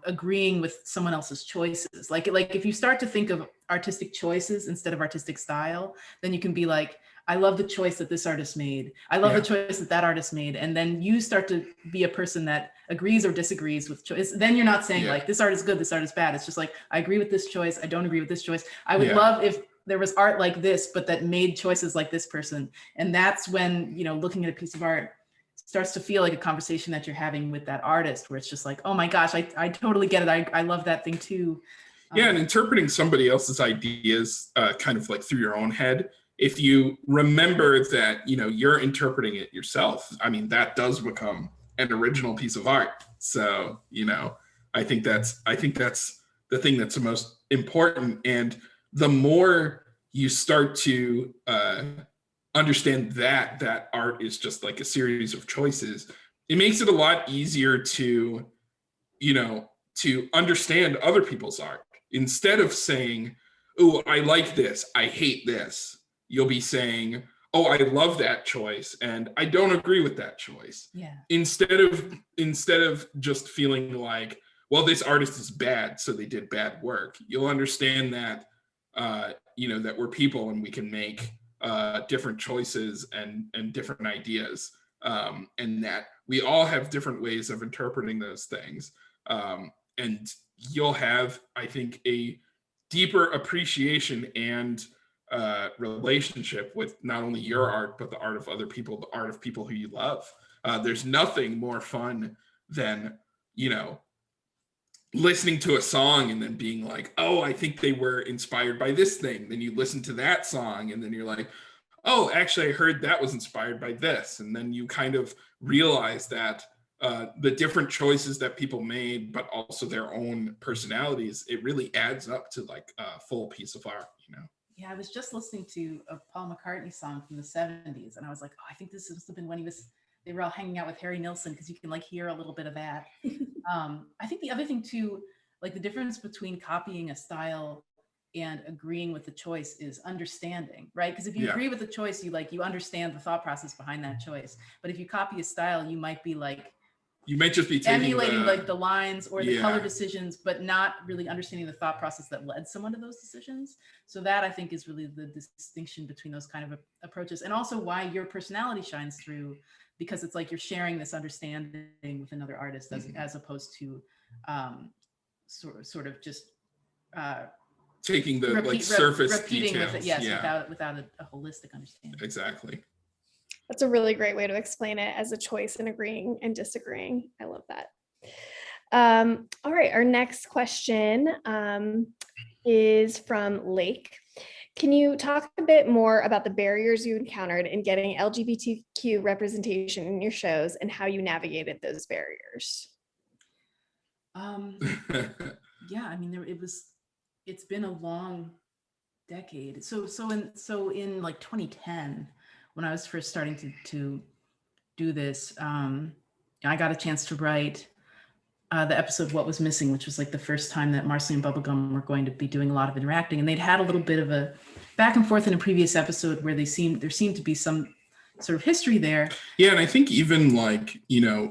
agreeing with someone else's choices. Like if you start to think of artistic choices instead of artistic style, then you can be like, I love the choice that this artist made. I love the choice that artist made. And then you start to be a person that agrees or disagrees with choice. Then you're not saying like, this art is good, this art is bad. It's just like, I agree with this choice. I don't agree with this choice. I would love if there was art like this, but that made choices like this person. And that's when, looking at a piece of art starts to feel like a conversation that you're having with that artist, where it's just like, oh my gosh, I totally get it. I love that thing too. And interpreting somebody else's ideas kind of like through your own head. If you remember that, you're interpreting it yourself, I mean, that does become an original piece of art. So, I think that's the thing that's the most important. And the more you start to understand that art is just like a series of choices, it makes it a lot easier to understand other people's art. Instead of saying, oh, I like this, I hate this, you'll be saying, oh, I love that choice and I don't agree with that choice. Instead of just feeling like, well, this artist is bad, so they did bad work. You'll understand that that we're people and we can make different choices and different ideas, and that we all have different ways of interpreting those things. And you'll have, I think, a deeper appreciation and relationship with not only your art, but the art of other people, the art of people who you love. There's nothing more fun than, listening to a song and then being like, oh, I think they were inspired by this thing. Then you listen to that song and then you're like, oh, actually, I heard that was inspired by this. And then you kind of realize that the different choices that people made, but also their own personalities, it really adds up to like a full piece of art, Yeah, I was just listening to a Paul McCartney song from the 70s, and I was like, oh, I think this must have been when he was they were all hanging out with Harry Nilsson, because you can like hear a little bit of that. I think the other thing too, like the difference between copying a style and agreeing with the choice is understanding, right? Because if you agree with the choice, you understand the thought process behind that choice. But if you copy a style, you might be like, you might just be emulating like the lines or the color decisions, but not really understanding the thought process that led someone to those decisions. So that I think is really the distinction between those kind of approaches, and also why your personality shines through, because it's like you're sharing this understanding with another artist as opposed to sort of just taking the surface repeating details. With it, without a holistic understanding. Exactly. That's a really great way to explain it, as a choice and agreeing and disagreeing. I love that. All right, our next question is from Lake. Can you talk a bit more about the barriers you encountered in getting LGBTQ representation in your shows and how you navigated those barriers? Yeah, I mean, it's been a long decade. So in like 2010, when I was first starting to do this, I got a chance to write the episode "What Was Missing," which was like the first time that Marcy and Bubblegum were going to be doing a lot of interacting, and they'd had a little bit of a back and forth in a previous episode where there seemed to be some sort of history there. Yeah, and I think even like,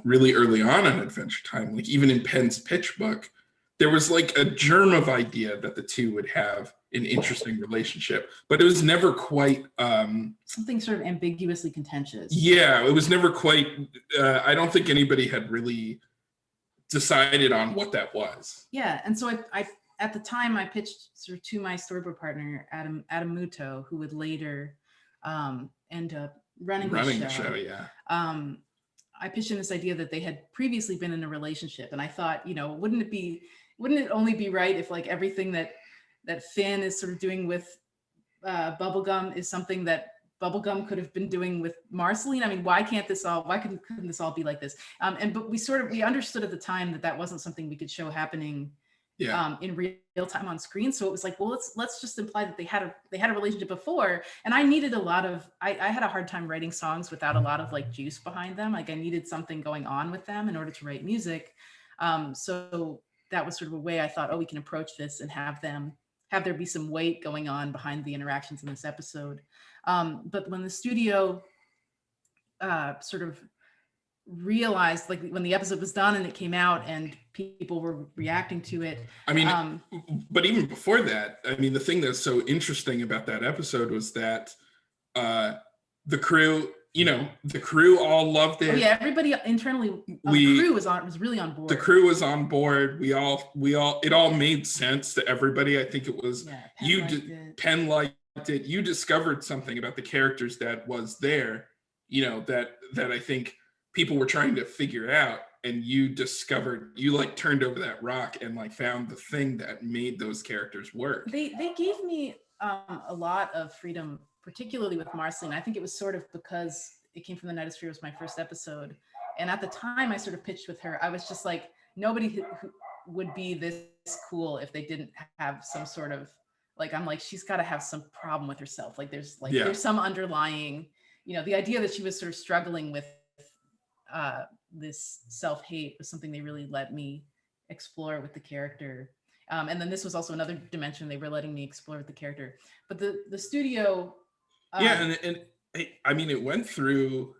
really early on in Adventure Time, like even in Penn's pitch book, there was like a germ of idea that the two would have an interesting relationship, but it was never quite something sort of ambiguously contentious. Yeah, it was never quite. I don't think anybody had really decided on what that was. Yeah, and so I at the time I pitched sort of to my storyboard partner Adam Muto, who would later end up running the show. Yeah. I pitched him this idea that they had previously been in a relationship, and I thought, wouldn't it only be right if like everything that Finn is sort of doing with Bubblegum is something that Bubblegum could have been doing with Marceline? I mean, why couldn't this all be like this? But we understood at the time that wasn't something we could show happening in real time on screen. So it was like, well, let's just imply that they had a relationship before. And I needed I had a hard time writing songs without a lot of like juice behind them. Like I needed something going on with them in order to write music. So that was sort of a way I thought, we can approach this and have there be some weight going on behind the interactions in this episode. But when the studio sort of realized, like when the episode was done and it came out and people were reacting to it. I mean, but even before that, I mean, the thing that's so interesting about that episode was that the crew all loved it. Oh yeah, everybody internally, the crew was really on board. The crew was on board. It all made sense to everybody. I think it was Penn liked it. You discovered something about the characters that was there, that I think people were trying to figure out, and you like turned over that rock and like found the thing that made those characters work. They gave me a lot of freedom, particularly with Marceline. I think it was sort of because it came from the Night of Sphere, was my first episode. And at the time I sort of pitched with her, I was just like, nobody who would be this cool if they didn't have some sort of, like, I'm like, she's got to have some problem with herself. Like there's some underlying, the idea that she was sort of struggling with this self-hate was something they really let me explore with the character. And then this was also another dimension they were letting me explore with the character. But the studio... and I mean, it went through,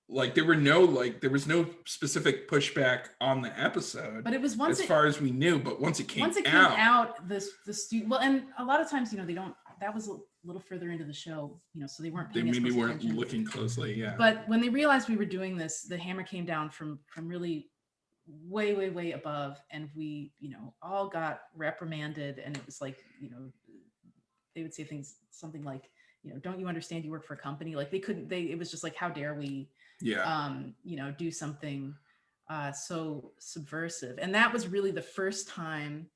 like, there was no specific pushback on the episode. But it was as far as we knew, but once it came out, the studio... Well, and a lot of times, they don't... That was a little further into the show, so they weren't paying maybe weren't looking closely, yeah. But when they realized we were doing this, the hammer came down from really way above, and we all got reprimanded, and it was like, they would say something like, don't you understand you work for a company? Like it was just like, how dare we do something so subversive. And that was really the first time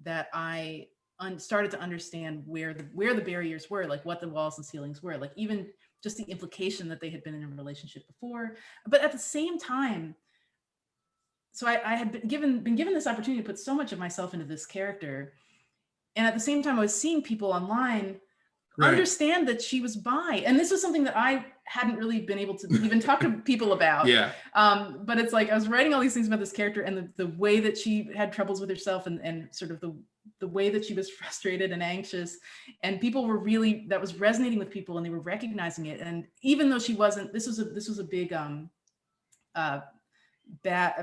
that I started to understand where the barriers were, like what the walls and ceilings were, like even just the implication that they had been in a relationship before. But at the same time, so I had been given this opportunity to put so much of myself into this character. And at the same time, I was seeing people online understand that she was bi. And this was something that I hadn't really been able to even talk to people about. Yeah. But it's like I was writing all these things about this character and the way that she had troubles with herself and sort of the way that she was frustrated and anxious, and people were really, that was resonating with people and they were recognizing it. And even though she wasn't, this was a big a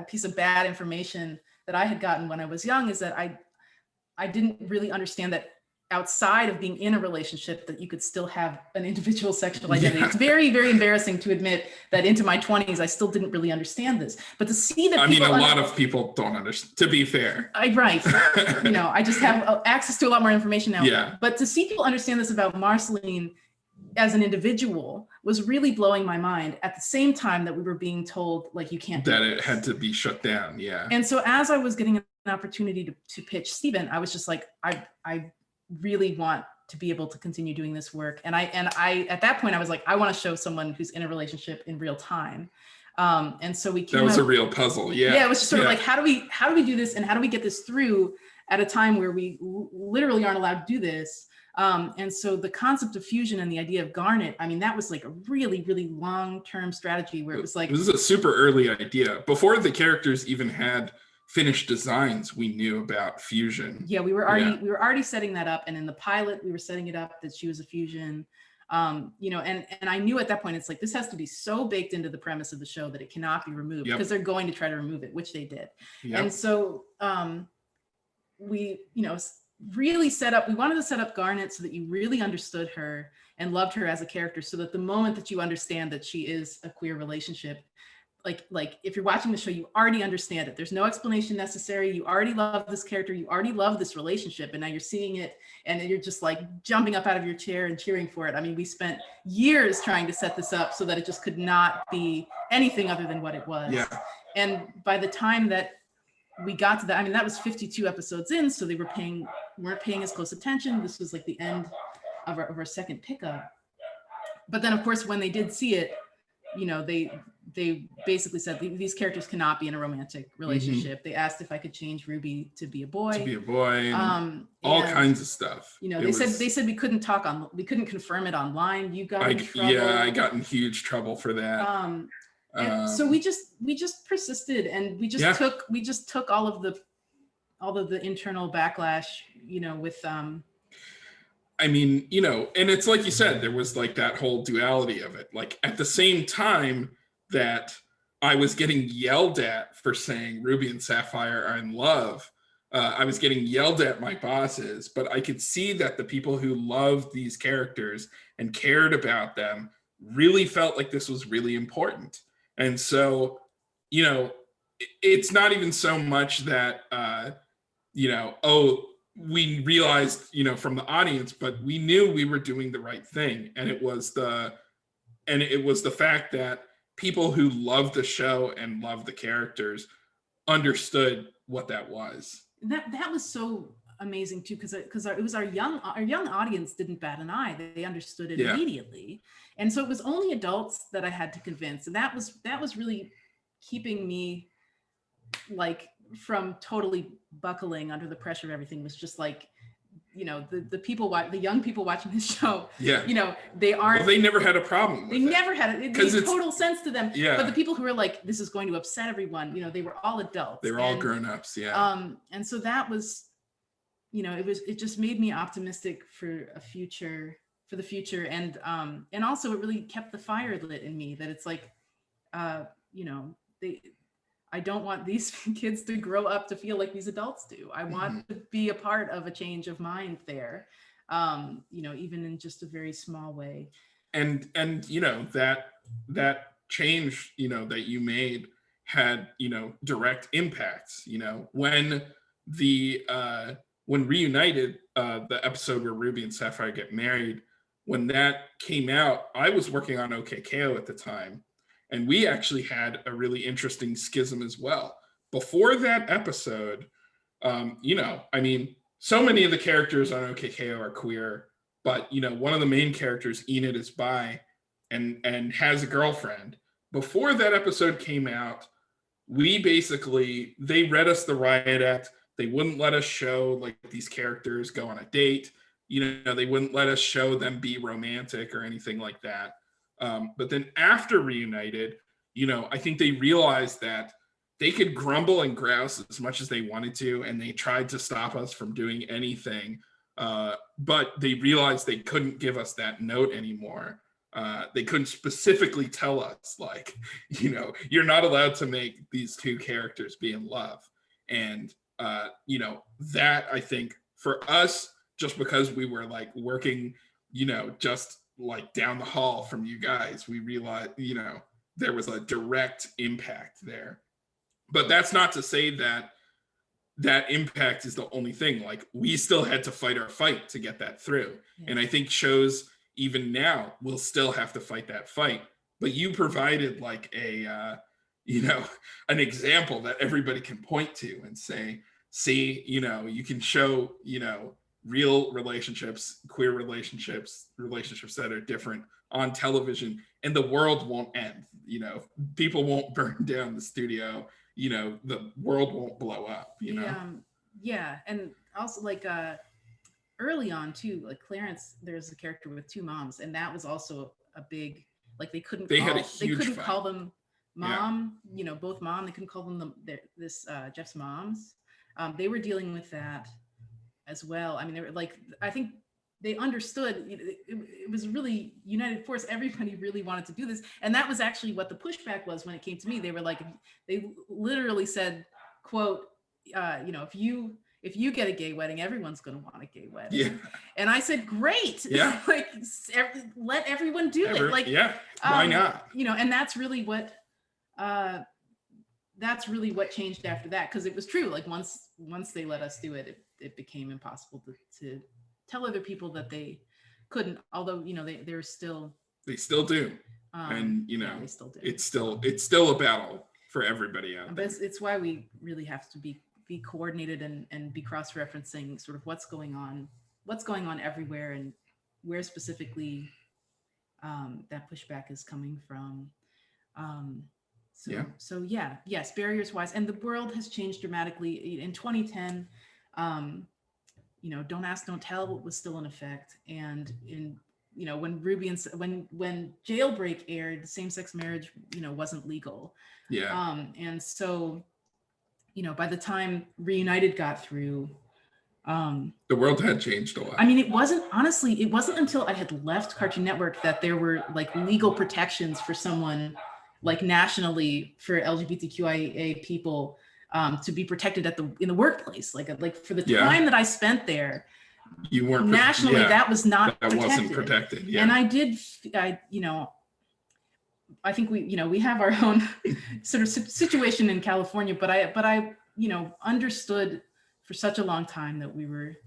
piece of bad information that I had gotten when I was young, is that I didn't really understand that outside of being in a relationship that you could still have an individual sexual identity. It's very, very embarrassing to admit that into my 20s, I still didn't really understand this. But to see that I mean, a lot of people don't understand, to be fair. Right. I just have access to a lot more information now. Yeah. But to see people understand this about Marceline as an individual was really blowing my mind, at the same time that we were being told, like, you can't do that this. It had to be shut down. Yeah. And so as I was getting an opportunity to pitch Stephen, I was just like, I really want to be able to continue doing this work. And I at that point I was like, I want to show someone who's in a relationship in real time. And so we came that was a real puzzle. Yeah. It was just sort of like, how do we do this, and how do we get this through at a time where we literally aren't allowed to do this? And so the concept of fusion and the idea of Garnet, I mean, that was like a really, really long-term strategy where it was like, this is a super early idea. Before the characters even had finished designs, we knew about fusion. Yeah, we were already setting that up, and in the pilot we were setting it up that she was a fusion. And I knew at that point, it's like, this has to be so baked into the premise of the show that it cannot be removed, because they're going to try to remove it, which they did. And so we really we wanted to set up Garnet so that you really understood her and loved her as a character, so that the moment that you understand that she is a queer relationship, like if you're watching the show, you already understand it. There's no explanation necessary. You already love this character. You already love this relationship. And now you're seeing it and you're just like jumping up out of your chair and cheering for it. I mean, we spent years trying to set this up so that it just could not be anything other than what it was. Yeah. And by the time that we got to that, I mean, that was 52 episodes in, so they weren't paying as close attention. This was like the end of our second pickup. But then of course, when they did see it, they basically said these characters cannot be in a romantic relationship. They asked if I could change Ruby to be a boy. All kinds of stuff. They said we couldn't confirm it online. You got in trouble. Yeah, I got in huge trouble for that. And so we just persisted, and we just took all of the internal backlash, with I mean, and it's like you said, there was like that whole duality of it. Like at the same time that I was getting yelled at for saying Ruby and Sapphire are in love, I was getting yelled at my bosses, but I could see that the people who loved these characters and cared about them really felt like this was really important. And so, it's not even so much that, we realized, from the audience, but we knew we were doing the right thing. And it was the fact that people who loved the show and loved the characters understood what that was. That was so amazing too, because it was our young audience didn't bat an eye. They understood it immediately. And so it was only adults that I had to convince. And that was really keeping me like from totally buckling under the pressure of everything. Was just like, the young people watching this show, they aren't. Well, they never had a problem with it. Never had it. It made total sense to them. Yeah. But the people who were like, this is going to upset everyone, they were all adults. They were all grown-ups, yeah. And so that was, it just made me optimistic for the future. And also it really kept the fire lit in me, that it's like, I don't want these kids to grow up to feel like these adults do. I want to be a part of a change of mind there, even in just a very small way. And that change, that you made had, direct impacts. When Reunited, the episode where Ruby and Sapphire get married, when that came out, I was working on OKKO at the time. And we actually had a really interesting schism as well. Before that episode, so many of the characters on OKKO are queer, but, one of the main characters, Enid, is bi and has a girlfriend. Before that episode came out, they read us the riot act. They wouldn't let us show like these characters go on a date. you know, they wouldn't let us show them be romantic or anything like that. But then after Reunited, you know, I think they realized that they could grumble and grouse as much as they wanted to, and they tried to stop us from doing anything. But they realized they couldn't give us that note anymore. They couldn't specifically tell us, like, you know, you're not allowed to make these two characters be in love. And, you know, that I think for us, just because we were like working, you know, just like down the hall from you guys, we realized, you know, there was a direct impact there. But that's not to say that that impact is the only thing. Like, we still had to fight our fight to get that through. Yeah. And I think shows even now will still have to fight that fight. But you provided like a, you know, an example that everybody can point to and say, see, you know, you can show, you know, real relationships, queer relationships, relationships that are different on television, and the world won't end. You know, people won't burn down the studio. You know, the world won't blow up, you know? Yeah, and also like early on too, like Clarence, there's a character with two moms, and that was also a big, like they couldn't call them mom, yeah. You know, both mom, they couldn't call them Jeff's moms. They were dealing with that as well. I mean, they were like, I think they understood, it was really united force. Everybody really wanted to do this. And that was actually what the pushback was when it came to me. They were like, they literally said, quote, you know, if you get a gay wedding, everyone's going to want a gay wedding. Yeah. And I said, great. Yeah. Like, let everyone do it. Like, yeah, why not? You know, and that's really what changed after that. Cause it was true. Like once they let us do it, it became impossible to tell other people that they couldn't, although, you know, they still do. And, you know, yeah, they still do. It's still a battle for everybody out there. But it's why we really have to be coordinated and be cross-referencing sort of what's going on everywhere, and where specifically that pushback is coming from. So yes, barriers wise, and the world has changed dramatically in 2010. You know, Don't Ask, Don't Tell was still in effect, and in, you know, when when Jailbreak aired, same-sex marriage, you know, wasn't legal. Yeah. And so, you know, by the time Reunited got through, the world had changed a lot. I mean, it wasn't until I had left Cartoon Network that there were like legal protections for someone, like nationally, for LGBTQIA people to be protected in the workplace. Like for the time that I spent there, you weren't nationally. That was not that protected. Wasn't protected. Yeah. And I you know, I think we have our own sort of situation in California, but I you know, understood for such a long time that we were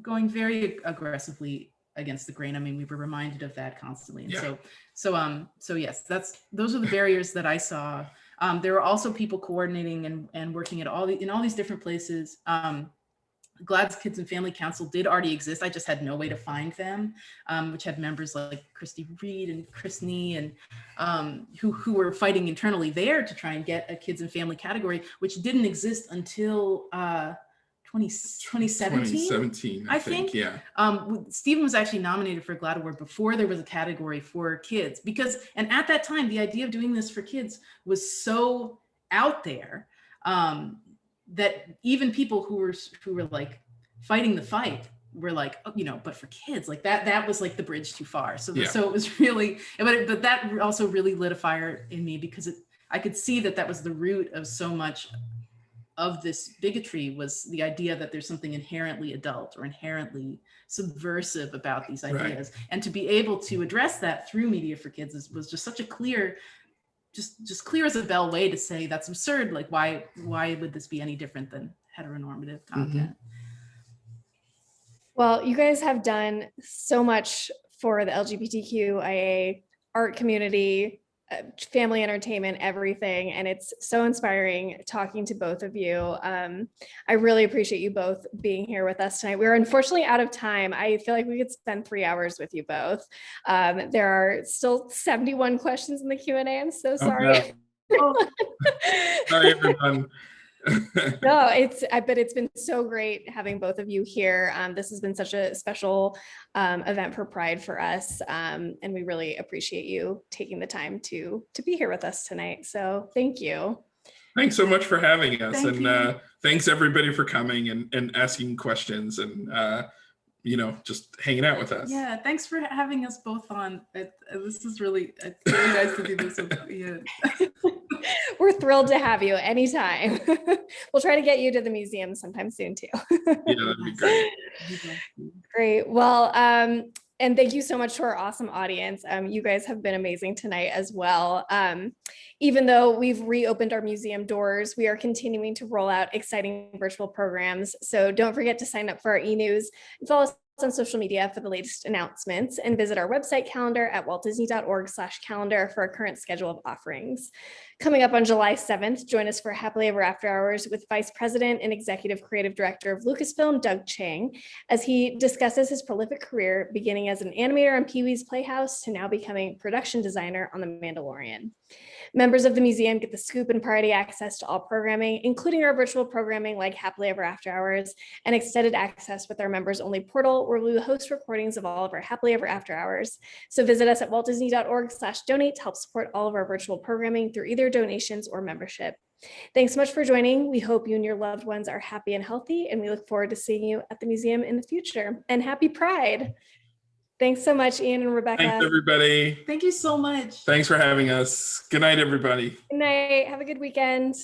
going very aggressively against the grain. I mean, we were reminded of that constantly. And so yes, those are the barriers that I saw. There were also people coordinating and working in all these different places. GLAAD's Kids and Family Council did already exist. I just had no way to find them, which had members like Christy Reed and Chris Nee, and who were fighting internally there to try and get a kids and family category, which didn't exist until 2017, I think. Yeah. Stephen was actually nominated for a GLAAD Award before there was a category for kids, and at that time, the idea of doing this for kids was so out there that even people who were like fighting the fight were like, oh, you know, but for kids, like that was like the bridge too far. So it was really, but that also really lit a fire in me, because I could see that was the root of so much of this bigotry, was the idea that there's something inherently adult or inherently subversive about these ideas. Right. And to be able to address that through media for kids was just such a clear, just clear as a bell way to say that's absurd. Like, why would this be any different than heteronormative content? Mm-hmm. Well, you guys have done so much for the LGBTQIA art community, family entertainment, everything. And it's so inspiring talking to both of you. I really appreciate you both being here with us tonight. We're unfortunately out of time. I feel like we could spend 3 hours with you both. There are still 71 questions in the Q&A. I'm so sorry. Oh, no. Sorry, everyone. No, but it's been so great having both of you here. This has been such a special event for Pride for us. And we really appreciate you taking the time to be here with us tonight. So thank you. Thanks so much for having us. Thank you. And thanks everybody for coming and asking questions and, just hanging out with us. Yeah, thanks for having us both on. This is really nice to do this with you. We're thrilled to have you anytime. We'll try to get you to the museum sometime soon too. Yeah, that'd be great. Great. Well, and thank you so much to our awesome audience. You guys have been amazing tonight as well. Even though we've reopened our museum doors, we are continuing to roll out exciting virtual programs. So don't forget to sign up for our e-news and follow us on social media for the latest announcements, and visit our website calendar at waltdisney.org/calendar for our current schedule of offerings. Coming up on July 7th, join us for Happily Ever After Hours with Vice President and Executive Creative Director of Lucasfilm, Doug Chang, as he discusses his prolific career beginning as an animator on Pee-wee's Playhouse to now becoming production designer on The Mandalorian. Members of the museum get the scoop and priority access to all programming, including our virtual programming like Happily Ever After Hours, and extended access with our members only portal, where we will host recordings of all of our Happily Ever After Hours. So visit us at waltdisney.org/donate to help support all of our virtual programming through either donations or membership. Thanks so much for joining. We hope you and your loved ones are happy and healthy, and we look forward to seeing you at the museum in the future. And happy Pride. Thanks so much, Ian and Rebecca. Thanks, everybody. Thank you so much. Thanks for having us. Good night, everybody. Good night. Have a good weekend.